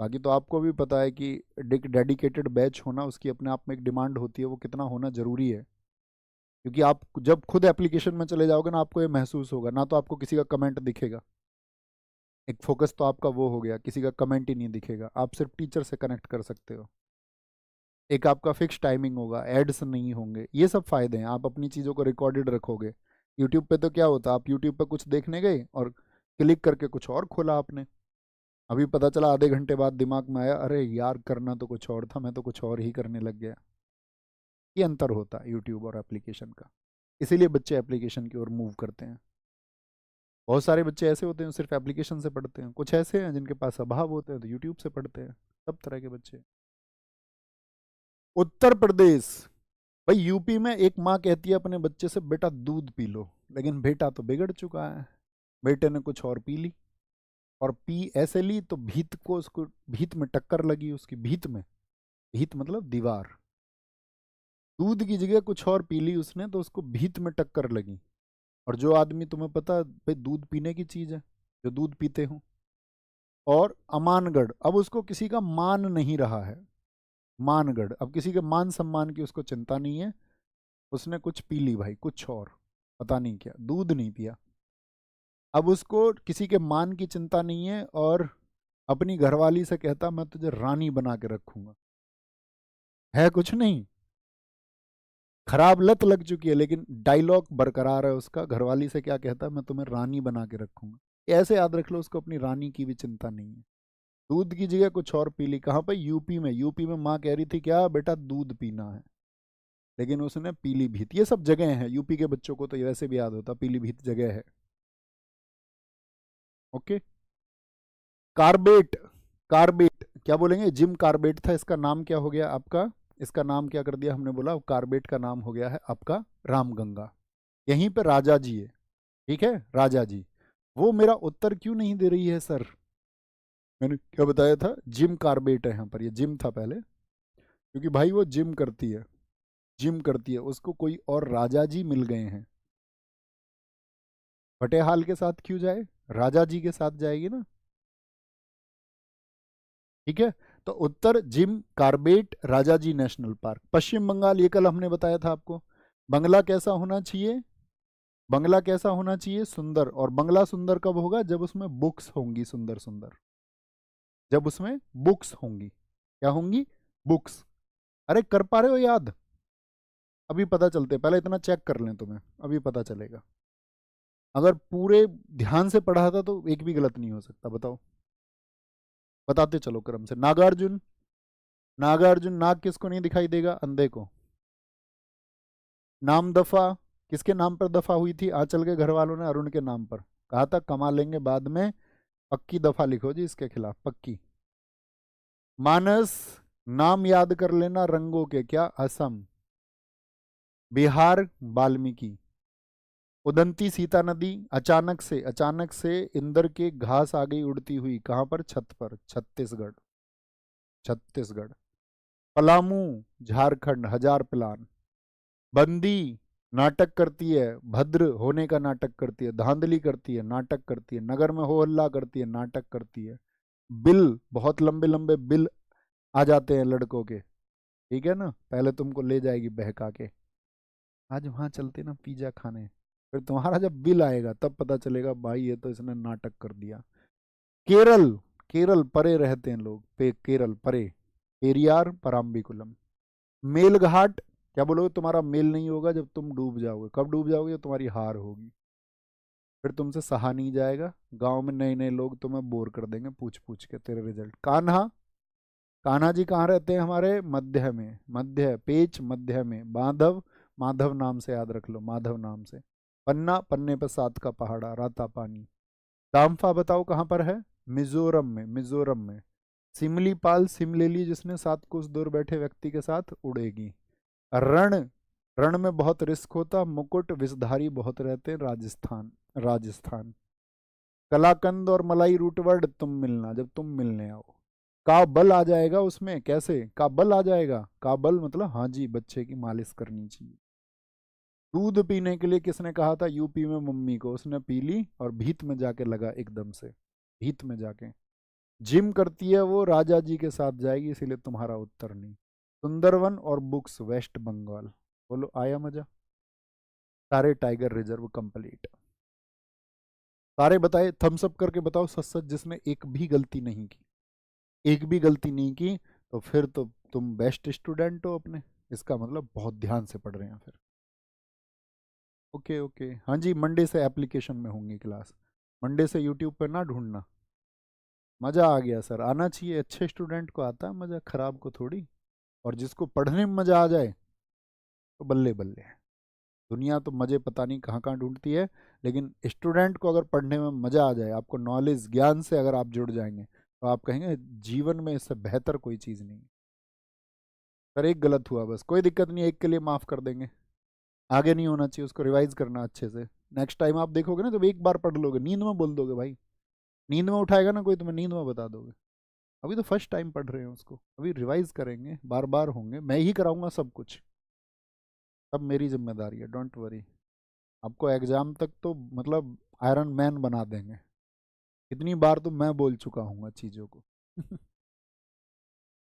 बाकी तो आपको भी पता है कि डेडिकेटेड बैच होना, उसकी अपने आप में एक डिमांड होती है, वो कितना होना ज़रूरी है। क्योंकि आप जब खुद एप्लीकेशन में चले जाओगे ना, आपको ये महसूस होगा ना, तो आपको किसी का कमेंट दिखेगा, एक फोकस तो आपका वो हो गया, किसी का कमेंट ही नहीं दिखेगा, आप सिर्फ टीचर से कनेक्ट कर सकते हो। एक आपका फिक्स टाइमिंग होगा, एड्स नहीं होंगे, ये सब फायदे हैं। आप अपनी चीज़ों को रिकॉर्डेड रखोगे। यूट्यूब पे तो क्या होता, आप यूट्यूब पे कुछ देखने गए और क्लिक करके कुछ और खोला आपने, अभी पता चला आधे घंटे बाद दिमाग में आया अरे यार करना तो कुछ और था, मैं तो कुछ और ही करने लग गया। ये अंतर होता है यूट्यूब और एप्लीकेशन का, इसीलिए बच्चे एप्लीकेशन की ओर मूव करते हैं। बहुत सारे बच्चे ऐसे होते हैं सिर्फ एप्लीकेशन से पढ़ते हैं, कुछ ऐसे हैं जिनके पास अभाव होते हैं तो यूट्यूब से पढ़ते हैं, सब तरह के बच्चे। उत्तर प्रदेश, भाई यूपी में एक माँ कहती है अपने बच्चे से बेटा दूध पी लो, लेकिन बेटा तो बिगड़ चुका है, बेटे ने कुछ और पी ली, और पी ऐसे ली तो भीत को, उसको भीत में टक्कर लगी, उसकी भीत में, भीत मतलब दीवार, दूध की जगह कुछ और पी ली उसने तो उसको भीत में टक्कर लगी। और जो आदमी, तुम्हें पता भाई दूध पीने की चीज है, जो दूध पीते हो, और अमानगढ़, अब उसको किसी का मान नहीं रहा है, मानगढ़, अब किसी के मान सम्मान की उसको चिंता नहीं है, उसने कुछ पी ली भाई, कुछ और पता नहीं क्या, दूध नहीं पिया। अब उसको किसी के मान की चिंता नहीं है, और अपनी घरवाली से कहता मैं तुझे रानी बना के रखूंगा, है कुछ नहीं, खराब लत लग चुकी है, लेकिन डायलॉग बरकरार है उसका, घरवाली से क्या कहता है मैं तुम्हें रानी बना के रखूंगा। ये ऐसे याद रख लो, उसको अपनी रानी की भी चिंता नहीं है। दूध की जगह कुछ और पी ली, कहाँ पर, यूपी में, यूपी में माँ कह रही थी क्या बेटा दूध पीना है, लेकिन उसने पीलीभीत, ये सब जगह है यूपी के बच्चों को तो ये वैसे भी याद होता, पीलीभीत जगह है। ओके। कार्बेट, कार्बेट क्या बोलेंगे, जिम कार्बेट था, इसका नाम क्या हो गया आपका, इसका नाम क्या कर दिया हमने, बोला कार्बेट का नाम हो गया है आपका रामगंगा। यहीं पे राजा जी है, ठीक है, राजा जी। वो मेरा उत्तर क्यों नहीं दे रही है सर, मैंने क्या बताया था, जिम कार्बेट है यहाँ पर, ये जिम था पहले, क्योंकि भाई वो जिम करती है, जिम करती है, उसको कोई और राजा जी मिल गए हैं, फटेहाल के साथ क्यों जाए, राजा जी के साथ जाएगी ना। ठीक है, तो उत्तर जिम कार्बेट राजा जी नेशनल पार्क। पश्चिम बंगाल, ये कल हमने बताया था आपको, बंगला कैसा होना चाहिए, बंगला कैसा होना चाहिए, सुंदर, और बंगला सुंदर कब होगा, जब उसमें बुक्स होंगी सुंदर सुंदर, जब उसमें बुक्स होंगी, क्या होंगी, बुक्स। अरे कर पा रहे हो याद, अभी पता चलते, पहले इतना चेक कर लें तुम्हें, अभी पता चलेगा। अगर पूरे ध्यान से पढ़ा था तो एक भी गलत नहीं हो सकता, बताओ, बताते चलो क्रम से। नागार्जुन, नागार्जुन, नाग किसको नहीं दिखाई देगा, अंधे को। नाम दफा, किसके नाम पर दफा हुई थी, आंचल के घर वालों ने अरुण के नाम पर कहा था, कमा लेंगे बाद में, पक्की दफा लिखो जी इसके खिलाफ, पक्की। मानस, नाम याद कर लेना रंगों के, क्या, असम, बिहार, वाल्मीकि। उदंती सीता नदी, अचानक से इंदर के घास आ गई उड़ती हुई, कहां पर, छत पर, छत्तीसगढ़, छत्तीसगढ़। पलामू, झारखंड, हजार प्लान। बंदी, नाटक करती है, भद्र होने का नाटक करती है, धांधली करती है, नाटक करती है, नगर में हो हल्ला करती है, नाटक करती है। बिल, बहुत लंबे लंबे बिल आ जाते हैं लड़कों के, ठीक है ना, पहले तुमको ले जाएगी बहका के, आज वहां चलते ना पिज्जा खाने, फिर तुम्हारा जब बिल आएगा तब पता चलेगा भाई ये तो इसने नाटक कर दिया। केरल, केरल परे रहते हैं लोग, केरल परे, पेरियार, पराम्बिकुलम। मेलघाट, क्या बोलोगे, तुम्हारा मेल नहीं होगा जब तुम डूब जाओगे, कब डूब जाओगे, जब तुम्हारी हार होगी, फिर तुमसे सहा नहीं जाएगा, गांव में नए नए लोग तुम्हें बोर कर देंगे पूछ पूछ के तेरे रिजल्ट। कान्हा, कान्हा जी कहाँ रहते हैं हमारे, मध्य में, मध्य पेच मध्य में। माधव, माधव नाम से याद रख लो, माधव नाम से। पन्ना, पन्ने पर सात का पहाड़ा, राता पानी। दाम्फा बताओ कहाँ पर है, मिजोरम में, मिजोरम में। सिमलीपाल सिमलेली जिसने 7 कोस दूर बैठे व्यक्ति के साथ उड़ेगी। रण, रण में बहुत रिस्क होता, मुकुट विषधारी बहुत रहते हैं, राजस्थान, राजस्थान। कलाकंद और मलाई रूट वर्ड, तुम मिलना, जब तुम मिलने आओ। काबल आ जाएगा उसमें, कैसे काबल आ जाएगा, काबल मतलब हाँ जी बच्चे की मालिश करनी चाहिए। दूध पीने के लिए किसने कहा था, यूपी में मम्मी को, उसने पी ली और भीत में जाके लगा एकदम से, भीत में जाके। जिम करती है वो, राजा जी के साथ जाएगी, इसीलिए तुम्हारा उत्तर नहीं। सुंदरवन और बुक्स, वेस्ट बंगाल। बोलो आया मजा। सारे टाइगर रिजर्व कंप्लीट। सारे बताए, थम्स अप करके बताओ सच सच, जिसने एक भी गलती नहीं की, एक भी गलती नहीं की, तो फिर तो तुम बेस्ट स्टूडेंट हो अपने, इसका मतलब बहुत ध्यान से पढ़ रहे हैं फिर। ओके ओके, हाँ जी, मंडे से एप्लीकेशन में होंगी क्लास, मंडे से यूट्यूब पर ना ढूंढना। मज़ा आ गया सर, आना चाहिए, अच्छे स्टूडेंट को आता है मज़ा, खराब को थोड़ी। और जिसको पढ़ने में मज़ा आ जाए तो बल्ले बल्ले है। दुनिया तो मज़े पता नहीं कहाँ कहाँ ढूंढती है, लेकिन स्टूडेंट को अगर पढ़ने में मज़ा आ जाए, आपको नॉलेज ज्ञान से अगर आप जुड़ जाएंगे, तो आप कहेंगे जीवन में इससे बेहतर कोई चीज़ नहीं है। सर एक गलत हुआ बस, कोई दिक्कत नहीं, एक के लिए माफ़ कर देंगे, आगे नहीं होना चाहिए, उसको रिवाइज करना अच्छे से। नेक्स्ट टाइम आप देखोगे ना, जब एक बार पढ़ लोगे, नींद में बोल दोगे भाई, नींद में उठाएगा ना कोई, तुम्हें नींद में बता दोगे। अभी तो फर्स्ट टाइम पढ़ रहे हैं उसको, अभी रिवाइज करेंगे, बार बार होंगे, मैं ही कराऊंगा सब कुछ, सब मेरी जिम्मेदारी है, डोंट वरी। आपको एग्जाम तक तो मतलब आयरन मैन बना देंगे, इतनी बार तो मैं बोल चुका हूँ चीज़ों को।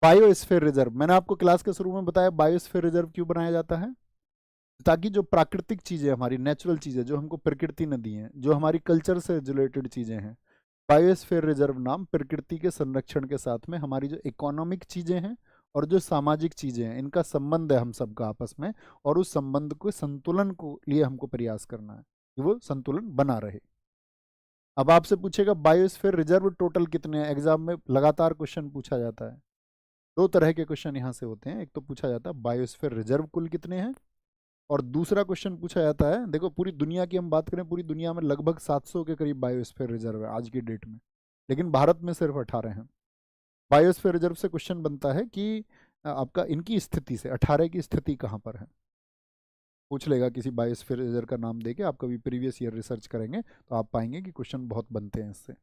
बायोस्फीयर रिजर्व, मैंने आपको क्लास के शुरू में बताया बायोस्फीयर रिजर्व क्यों बनाया जाता है, ताकि जो प्राकृतिक चीज़ें, हमारी नेचुरल चीज़ें जो हमको प्रकृति ने दी हैं, जो हमारी कल्चर से रिलेटेड चीज़ें हैं, बायोस्फीयर रिजर्व नाम प्रकृति के संरक्षण के साथ में हमारी जो इकोनॉमिक चीज़ें हैं और जो सामाजिक चीज़ें हैं, इनका संबंध है हम सबका आपस में, और उस संबंध को, संतुलन को लिए हमको प्रयास करना है कि वो संतुलन बना रहे। अब आपसे पूछेगा बायोस्फीयर रिजर्व टोटल कितने हैं, एग्जाम में लगातार क्वेश्चन पूछा जाता है। दो तरह के क्वेश्चन यहाँ से होते हैं, एक तो पूछा जाता है बायोस्फीयर रिजर्व कुल कितने हैं, और दूसरा क्वेश्चन पूछा जाता है, देखो पूरी दुनिया की हम बात करें, पूरी दुनिया में लगभग 700 के करीब बायोस्फीयर रिजर्व है आज की डेट में, लेकिन भारत में सिर्फ 18 हैं। बायोस्फीयर रिजर्व से क्वेश्चन बनता है कि आपका इनकी स्थिति से 18 की स्थिति कहाँ पर है, पूछ लेगा किसी बायोस्फीयर रिजर्व का नाम देके, आप कभी प्रीवियस ईयर रिसर्च करेंगे तो आप पाएंगे कि क्वेश्चन बहुत बनते हैं इससे।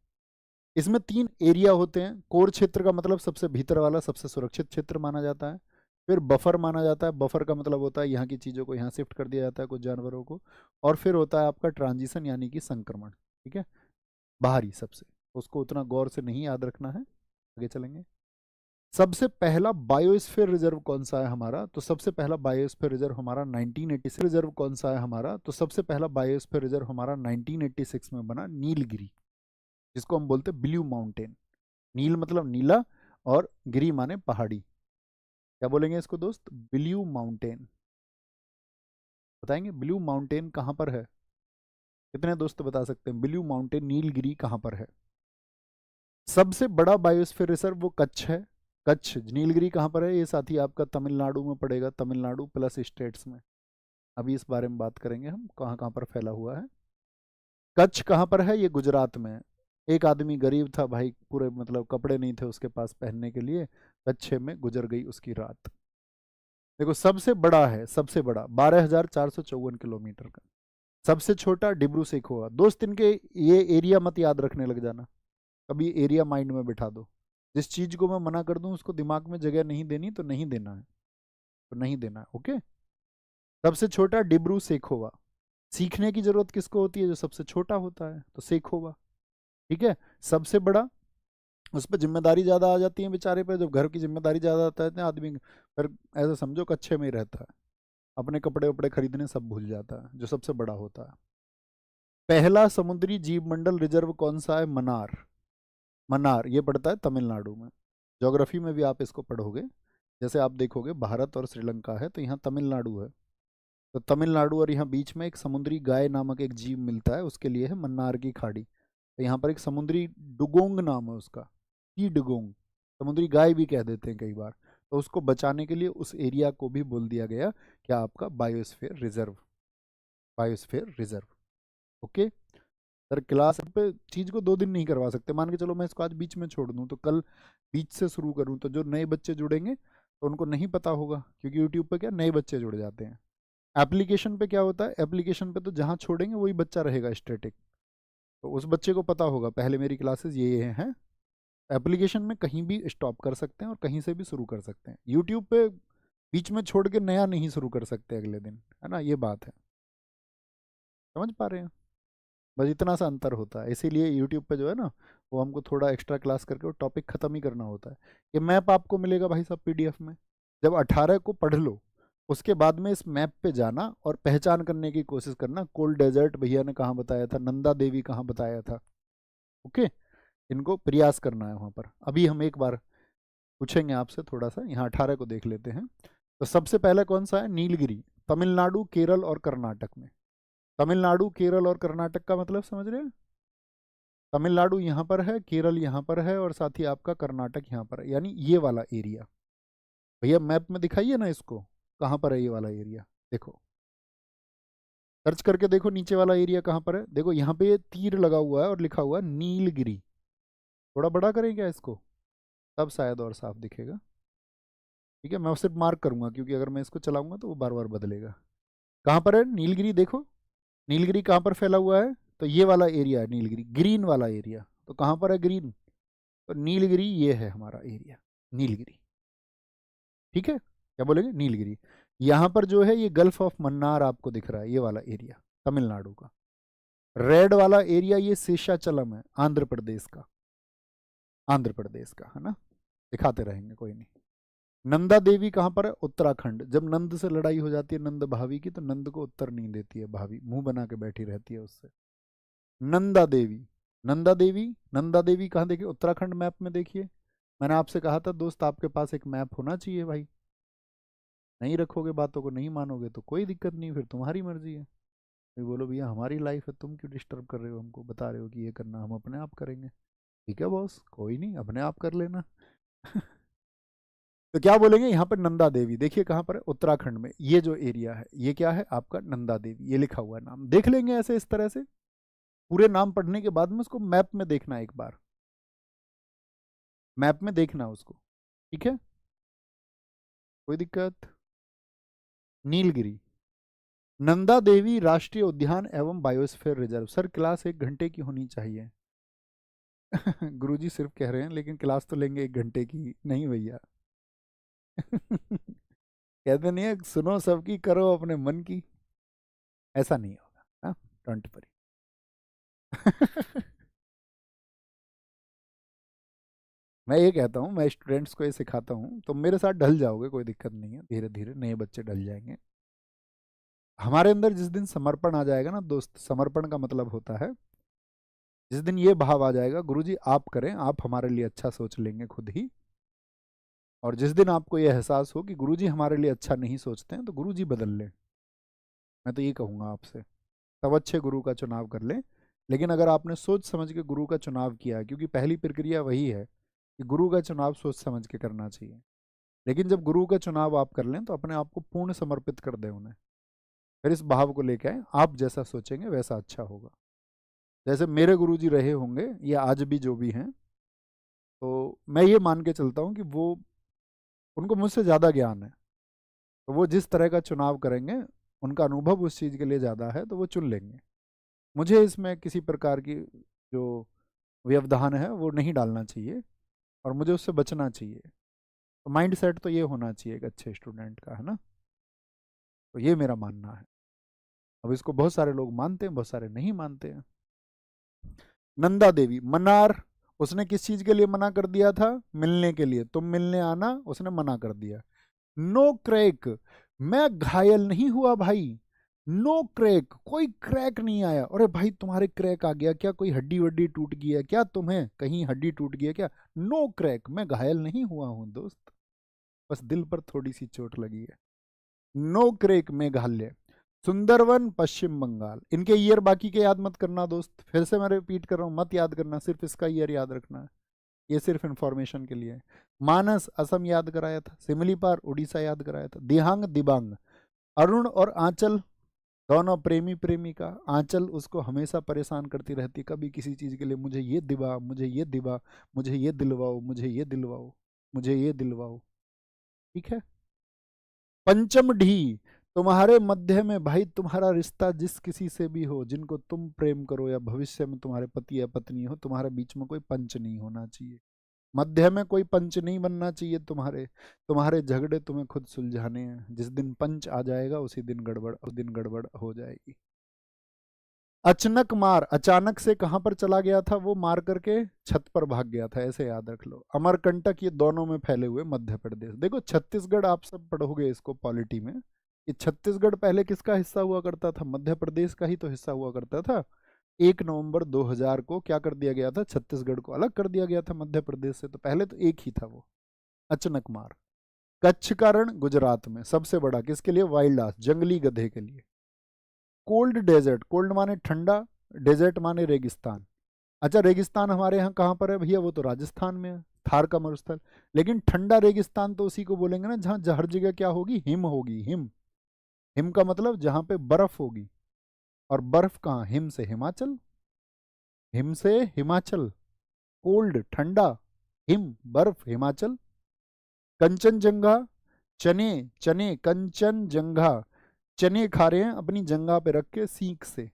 इसमें 3 एरिया होते हैं, कोर क्षेत्र का मतलब सबसे भीतर वाला, सबसे सुरक्षित क्षेत्र माना जाता है। फिर बफर माना जाता है, बफर का मतलब होता है यहाँ की चीज़ों को यहाँ शिफ्ट कर दिया जाता है, कुछ जानवरों को। और फिर होता है आपका ट्रांजिशन, यानी कि संक्रमण, ठीक है, बाहरी सबसे, उसको उतना गौर से नहीं याद रखना है, आगे चलेंगे। सबसे पहला बायोस्फीयर रिजर्व कौन सा है हमारा, तो सबसे पहला बायोस्फीयर रिजर्व हमारा 1986 रिजर्व कौन सा है हमारा, तो सबसे पहला बायोस्फीयर रिजर्व हमारा 1986 में बना, नीलगिरी, जिसको हम बोलते हैं ब्लू माउंटेन। नील मतलब नीला, और गिरी माने पहाड़ी, क्या बोलेंगे इसको दोस्त, ब्लू माउंटेन। बताएंगे ब्लू माउंटेन कहाँ पर है, कितने दोस्त बता सकते हैं ब्लू माउंटेन नीलगिरी कहाँ पर है। सबसे बड़ा बायोस्फीयर रिजर्व वो कच्छ है, कच्छ, नीलगिरी कहाँ पर है, ये साथी आपका तमिलनाडु में पड़ेगा, तमिलनाडु प्लस स्टेट्स में। अभी इस बारे में बात करेंगे हम, कहाँ कहाँ पर फैला हुआ है। कच्छ कहाँ पर है, ये गुजरात में है। एक आदमी गरीब था भाई, पूरे मतलब कपड़े नहीं थे उसके पास पहनने के लिए, कच्छ में गुजर गई उसकी रात। देखो सबसे बड़ा है, सबसे बड़ा 12,454 किलोमीटर का, सबसे छोटा डिब्रू सेखोवा। दोस्त इनके ये एरिया मत याद रखने लग जाना, कभी एरिया माइंड में बिठा दो, जिस चीज को मैं मना कर दूं उसको दिमाग में जगह नहीं देनी, तो नहीं देना है, तो नहीं देना है, ओके। सबसे छोटा डिब्रू सेखोवा, सीखने की जरूरत किसको होती है, जो सबसे छोटा होता है, तो सेखोवा, ठीक है। सबसे बड़ा, उस पर जिम्मेदारी ज़्यादा आ जाती है बेचारे पे, जब घर की जिम्मेदारी ज़्यादा आता है ना आदमी, फिर ऐसा समझो कच्चे में ही रहता है, अपने कपड़े वपड़े खरीदने सब भूल जाता है, जो सबसे बड़ा होता है। पहला समुद्री जीव मंडल रिजर्व कौन सा है, मनार, मन्नार ये पड़ता है तमिलनाडु में। ज्योग्राफी में भी आप इसको पढ़ोगे, जैसे आप देखोगे भारत और श्रीलंका है, तो यहाँ तमिलनाडु है, तो तमिलनाडु और यहाँ बीच में एक समुद्री गाय नामक एक जीव मिलता है, उसके लिए है मन्नार की खाड़ी। तो यहाँ पर एक समुद्री डुगोंग नाम है उसका, ई डुगोंग, समुद्री गाय भी कह देते हैं कई बार, तो उसको बचाने के लिए उस एरिया को भी बोल दिया गया क्या, आपका biosphere reserve, biosphere reserve, okay. Sir class पे चीज़ को 2 दिन नहीं करवा सकते। मान के चलो मैं इसको आज बीच में छोड़ दूँ तो कल बीच से शुरू करूँ तो जो नए बच्चे जुड़ेंगे तो उनको नहीं पता होगा, क्योंकि यूट्यूब पे क्या नए बच्चे जुड़ जाते हैं। एप्लीकेशन पे क्या होता है, एप्लीकेशन पे तो जहाँ छोड़ेंगे वही बच्चा रहेगा स्टैटिक, तो उस बच्चे को पता होगा पहले मेरी क्लासेस ये हैं। एप्लीकेशन में कहीं भी स्टॉप कर सकते हैं और कहीं से भी शुरू कर सकते हैं। यूट्यूब पे बीच में छोड़ के नया नहीं शुरू कर सकते अगले दिन, है ना, ये बात है। समझ पा रहे हैं? बस इतना सा अंतर होता है, इसीलिए यूट्यूब पे जो है ना वो हमको थोड़ा एक्स्ट्रा क्लास करके वो टॉपिक ख़त्म ही करना होता है। ये मैप आपको मिलेगा भाई साहब पीडीएफ में, जब 18 को पढ़ लो उसके बाद में इस मैप पे जाना और पहचान करने की कोशिश करना, कोल्ड डेजर्ट भैया ने कहाँ बताया था, नंदा देवी कहाँ बताया था। ओके, इनको प्रयास करना है वहाँ पर। अभी हम एक बार पूछेंगे आपसे थोड़ा सा, यहाँ 18 को देख लेते हैं। तो सबसे पहले कौन सा है, नीलगिरी, तमिलनाडु केरल और कर्नाटक में। तमिलनाडु केरल और कर्नाटक का मतलब समझ रहे हैं? तमिलनाडु यहाँ पर है, केरल यहाँ पर है और साथ ही आपका कर्नाटक यहाँ पर है, यानी ये वाला एरिया। भैया मैप में दिखाइए ना इसको, कहाँ पर है ये वाला एरिया। देखो सर्च करके देखो नीचे वाला एरिया कहाँ पर है। देखो यहाँ पे ये तीर लगा हुआ है और लिखा हुआ है नीलगिरी। थोड़ा बड़ा करें क्या इसको, तब शायद और साफ दिखेगा। ठीक है, मैं सिर्फ मार्क करूंगा क्योंकि अगर मैं इसको चलाऊंगा तो वो बार बार बदलेगा। कहाँ पर है नीलगिरी, देखो नीलगिरी कहाँ पर फैला हुआ है, तो ये वाला एरिया है नीलगिरी, ग्रीन वाला एरिया। तो कहाँ पर है ग्रीन, तो नीलगिरी ये है हमारा एरिया, नीलगिरी। ठीक है, क्या बोलेंगे, नीलगिरी। यहाँ पर जो है ये गल्फ ऑफ मन्नार आपको दिख रहा है, ये वाला एरिया तमिलनाडु का। रेड वाला एरिया ये शेषाचलम है, आंध्र प्रदेश का, आंध्र प्रदेश का है ना, दिखाते रहेंगे कोई नहीं। नंदा देवी कहाँ पर है, उत्तराखंड। जब नंद से लड़ाई हो जाती है नंद भाभी की, तो नंद को उत्तर नहीं देती है भाभी, मुंह बना के बैठी रहती है उससे। नंदा देवी, नंदा देवी, नंदा देवी कहाँ देखिए, उत्तराखंड मैप में देखिए। मैंने आपसे कहा था दोस्त आपके पास एक मैप होना चाहिए भाई, नहीं रखोगे बातों को, नहीं मानोगे तो कोई दिक्कत नहीं, फिर तुम्हारी मर्जी है। फिर बोलो भैया हमारी लाइफ है, तुम क्यों डिस्टर्ब कर रहे हो हमको, बता रहे हो कि ये करना, हम अपने आप करेंगे। ठीक है बॉस, कोई नहीं, अपने आप कर लेना। तो क्या बोलेंगे यहाँ पर नंदा देवी, देखिए कहाँ पर है, उत्तराखंड में। ये जो एरिया है ये क्या है आपका, नंदा देवी, ये लिखा हुआ है नाम, देख लेंगे ऐसे इस तरह से। पूरे नाम पढ़ने के बाद में उसको मैप में देखना, एक बार मैप में देखना उसको। ठीक है, कोई दिक्कत। नीलगिरी, नंदा देवी राष्ट्रीय उद्यान एवं बायोस्फीयर रिजर्व। सर क्लास 1 घंटे की होनी चाहिए। गुरुजी सिर्फ कह रहे हैं, लेकिन क्लास तो लेंगे 1 घंटे की नहीं भैया। कहते नहीं है सुनो सबकी करो अपने मन की, ऐसा नहीं होगा। हाँ, डोंट वरी। मैं ये कहता हूँ, मैं स्टूडेंट्स को ये सिखाता हूँ, तो मेरे साथ ढल जाओगे, कोई दिक्कत नहीं है, धीरे धीरे नए बच्चे ढल जाएंगे। हमारे अंदर जिस दिन समर्पण आ जाएगा ना दोस्त, समर्पण का मतलब होता है जिस दिन ये भाव आ जाएगा गुरुजी आप करें, आप हमारे लिए अच्छा सोच लेंगे खुद ही। और जिस दिन आपको ये एहसास हो कि गुरुजी हमारे लिए अच्छा नहीं सोचते हैं, तो गुरुजी बदल लें। मैं तो ये कहूँगा आपसे, तब अच्छे गुरु का चुनाव कर लें। लेकिन अगर आपने सोच समझ के गुरु का चुनाव किया है, क्योंकि पहली प्रक्रिया वही है कि गुरु का चुनाव सोच समझ के करना चाहिए। लेकिन जब गुरु का चुनाव आप कर लें तो अपने आप को पूर्ण समर्पित कर दें उन्हें, फिर इस भाव को लेके आए, आप जैसा सोचेंगे वैसा अच्छा होगा। जैसे मेरे गुरुजी रहे होंगे या आज भी जो भी हैं, तो मैं ये मान के चलता हूँ कि वो, उनको मुझसे ज़्यादा ज्ञान है, तो वो जिस तरह का चुनाव करेंगे, उनका अनुभव उस चीज़ के लिए ज़्यादा है तो वो चुन लेंगे। मुझे इसमें किसी प्रकार की जो व्यवधान है वो नहीं डालना चाहिए और मुझे उससे बचना चाहिए। तो माइंड सेट तो ये होना चाहिए एक अच्छे स्टूडेंट का, है ना। तो ये मेरा मानना है। अब इसको बहुत सारे लोग मानते हैं, बहुत सारे नहीं मानते हैं। नंदा देवी मनार, उसने किस चीज के लिए मना कर दिया था, मिलने के लिए, तुम मिलने आना, उसने मना कर दिया। नो क्रैक, मैं घायल नहीं हुआ भाई, नो क्रैक, कोई क्रैक नहीं आया। अरे भाई तुम्हारे क्रैक आ गया क्या, कोई हड्डी वड्डी टूट गई है क्या, तुम्हें कहीं हड्डी टूट गई है क्या। नो क्रैक, मैं घायल नहीं हुआ हूं दोस्त, बस दिल पर थोड़ी सी चोट लगी है। No crack Meghalaya. सुंदरवन पश्चिम बंगाल। इनके ईयर बाकी के याद मत करना दोस्त, फिर से मैं रिपीट कर रहा हूँ, मत याद करना, सिर्फ इसका ईयर याद रखना है, ये सिर्फ इंफॉर्मेशन के लिए है। मानस असम याद कराया था, सिमलीपार उड़ीसा याद कराया था, दिहांग दिबांग, अरुण और आंचल दोनों प्रेमी प्रेमिका, आंचल उसको हमेशा परेशान करती रहती, कभी किसी चीज के लिए मुझे ये दिवा, मुझे ये दिवा, मुझे ये दिलवाओ, मुझे ये दिलवाओ, मुझे ये दिलवाओ। ठीक है। पंचम ढी, तुम्हारे मध्य में भाई तुम्हारा रिश्ता जिस किसी से भी हो, जिनको तुम प्रेम करो या भविष्य में तुम्हारे पति या पत्नी हो, तुम्हारे बीच में कोई पंच नहीं होना चाहिए। मध्य में कोई पंच नहीं बनना चाहिए तुम्हारे। तुम्हारे झगड़े तुम्हें खुद सुलझाने हैं। जिस दिन पंच आ जाएगा उसी दिन गड़बड़, उस दिन गड़बड़ हो जाएगी। अचानक मार, अचानक से कहां पर चला गया था वो, मार करके छत पर भाग गया था, ऐसे याद रख लो। अमरकंटक, ये दोनों में फैले हुए मध्य प्रदेश। देखो छत्तीसगढ़ आप सब पढ़ोगे इसको पॉलिटी में, ये छत्तीसगढ़ पहले किसका हिस्सा हुआ करता था? मध्य प्रदेश का ही तो हिस्सा हुआ करता था। 1 नवंबर 2000 को क्या कर दिया गया था? छत्तीसगढ़ को अलग कर दिया गया था मध्य प्रदेश से। तो पहले तो एक ही था वो। अचानक मार। कच्छ का रण गुजरात में सबसे बड़ा, किसके लिए? वाइल्ड आस, जंगली गधे के लिए। कोल्ड डेजर्ट, कोल्ड माने ठंडा, डेजर्ट माने रेगिस्तान। अच्छा रेगिस्तान हमारे यहाँ कहाँ पर है भैया? वो तो राजस्थान में है, थार का मरुस्थल। लेकिन ठंडा रेगिस्तान तो उसी को बोलेंगे ना जहाँ हर जगह क्या होगी? हिम होगी, हिम। हिम का मतलब जहाँ पे बर्फ होगी। और बर्फ कहाँ? हिम से हिमाचल, हिम से हिमाचल। कोल्ड ठंडा, हिम बर्फ हिमाचल। कंचनजंगा, चने, चने कंचनजंगा, चने खा रहे हैं अपनी जंगा पे रख के सीख से।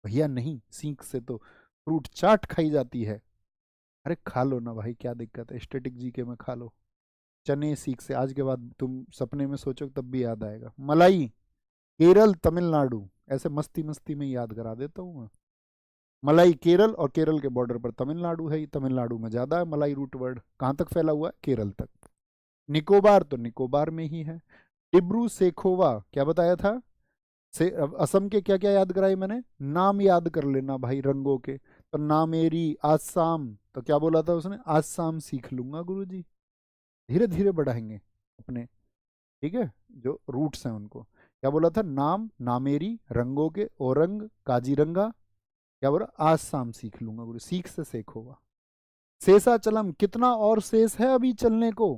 भैया नहीं, सीख से तो फ्रूट चाट खाई जाती है। अरे खा लो ना भाई, क्या दिक्कत है? स्टैटिक जीके में खा लो। चने सीख से, आज के बाद तुम सपने में सोचो तब भी याद आएगा। मलाई, केरल तमिलनाडु, ऐसे मस्ती मस्ती में याद करा देता हूँ मैं। मलाई केरल, और केरल के बॉर्डर पर तमिलनाडु है। तमिलनाडु में ज्यादा है मलाई रूट वर्ड। कहाँ तक फैला हुआ है? केरल तक। निकोबार तो निकोबार में ही है। डिब्रू सेखोवा क्या बताया था? से अब असम के क्या क्या याद कराए मैंने? नाम याद कर लेना भाई रंगों के। तो नामेरी, आसाम, तो क्या बोला था उसने? आसाम सीख लूंगा गुरुजी। धीरे धीरे बढ़ाएंगे अपने, ठीक है, जो रूट्स हैं उनको। क्या बोला था? नाम, नामेरी, रंगों के, औरंग, काजीरंगा। क्या बोला? आसाम सीख लूंगा गुरु। सीख से सेख होगा। शेषाचलम, कितना और शेष है अभी चलने को?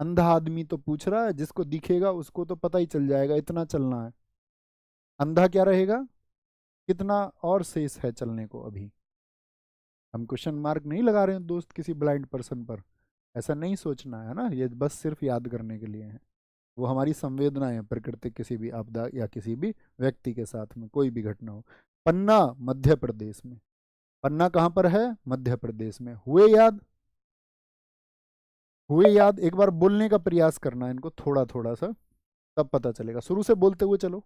अंधा आदमी तो पूछ रहा है, जिसको दिखेगा उसको तो पता ही चल जाएगा इतना चलना है। अंधा क्या रहेगा? कितना और शेष है चलने को अभी? हम क्वेश्चन मार्क नहीं लगा रहे हैं दोस्त किसी ब्लाइंड पर्सन पर। ऐसा नहीं सोचना है ना, ये बस सिर्फ याद करने के लिए है। वो हमारी संवेदनाएं हैं, प्रकृति किसी भी आपदा या किसी भी व्यक्ति के साथ में कोई भी घटना हो। पन्ना मध्य प्रदेश में। पन्ना कहाँ पर है? मध्य प्रदेश में। हुए याद? हुए याद? एक बार बोलने का प्रयास करना है इनको थोड़ा थोड़ा सा, तब पता चलेगा। शुरू से बोलते हुए चलो,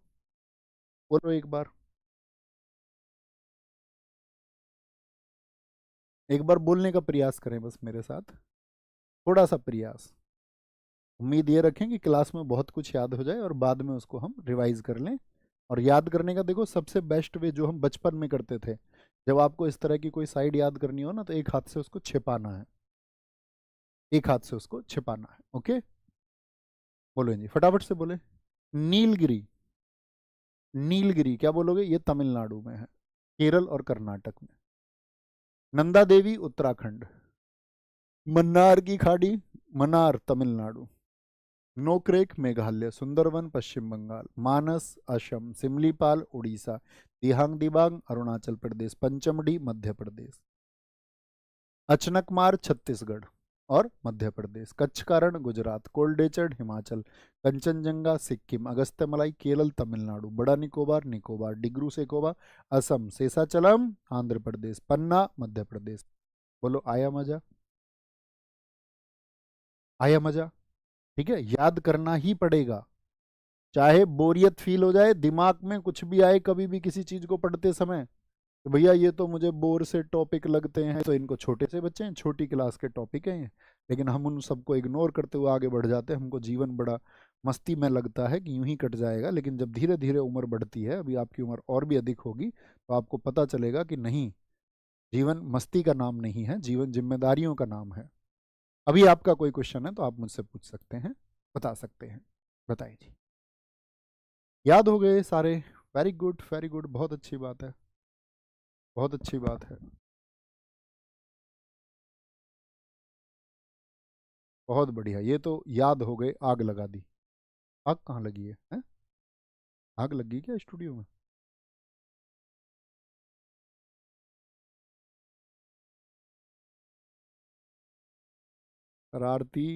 बोलो एक बार। एक बार बोलने का प्रयास करें बस मेरे साथ, थोड़ा सा प्रयास। उम्मीद ये रखें कि क्लास में बहुत कुछ याद हो जाए और बाद में उसको हम रिवाइज कर लें। और याद करने का देखो सबसे बेस्ट वे जो हम बचपन में करते थे, जब आपको इस तरह की कोई साइड याद करनी हो ना, तो एक हाथ से उसको छिपाना है, एक हाथ से उसको छिपाना है। ओके, बोलो जी फटाफट से बोले। नीलगिरी, नीलगिरी क्या बोलोगे? ये तमिलनाडु में है, केरल और कर्नाटक में। नंदा देवी उत्तराखंड। मन्नार की खाड़ी, मन्नार तमिलनाडु। नोक्रेक मेघालय, सुंदरवन पश्चिम बंगाल, मानस असम, सिमलीपाल उड़ीसा, दिहांग दिबांग अरुणाचल प्रदेश, पंचमढ़ी मध्य प्रदेश, अचनकमार छत्तीसगढ़ और मध्य प्रदेश, कच्छ का रण गुजरात, कोल्डेचर्ड हिमाचल, कंचनजंगा सिक्किम, अगस्त्यमलाई केरल तमिलनाडु, बड़ा निकोबार निकोबार, डिग्रू सेकोवा असम, शेषाचलम आंध्र प्रदेश, पन्ना मध्य प्रदेश। बोलो आया मजा? आया मजा? ठीक है, याद करना ही पड़ेगा, चाहे बोरियत फील हो जाए, दिमाग में कुछ भी आए कभी भी किसी चीज को पढ़ते समय, तो भैया ये तो मुझे बोर से टॉपिक लगते हैं, तो इनको छोटे से बच्चे हैं, छोटी क्लास के टॉपिक हैं ये। लेकिन हम उन सबको इग्नोर करते हुए आगे बढ़ जाते हैं। हमको जीवन बड़ा मस्ती में लगता है कि यूं ही कट जाएगा, लेकिन जब धीरे धीरे उम्र बढ़ती है, अभी आपकी उम्र और भी अधिक होगी, तो आपको पता चलेगा कि नहीं, जीवन मस्ती का नाम नहीं है, जीवन जिम्मेदारियों का नाम है। अभी आपका कोई क्वेश्चन है तो आप मुझसे पूछ सकते हैं, बता सकते हैं। बताइए जी। याद हो गए सारे? वेरी गुड वेरी गुड, बहुत अच्छी बात है, बहुत अच्छी बात है, बहुत बढ़िया। ये तो याद हो गए, आग लगा दी। आग कहाँ लगी है, हैं? आग लगी क्या स्टूडियो में? शरारती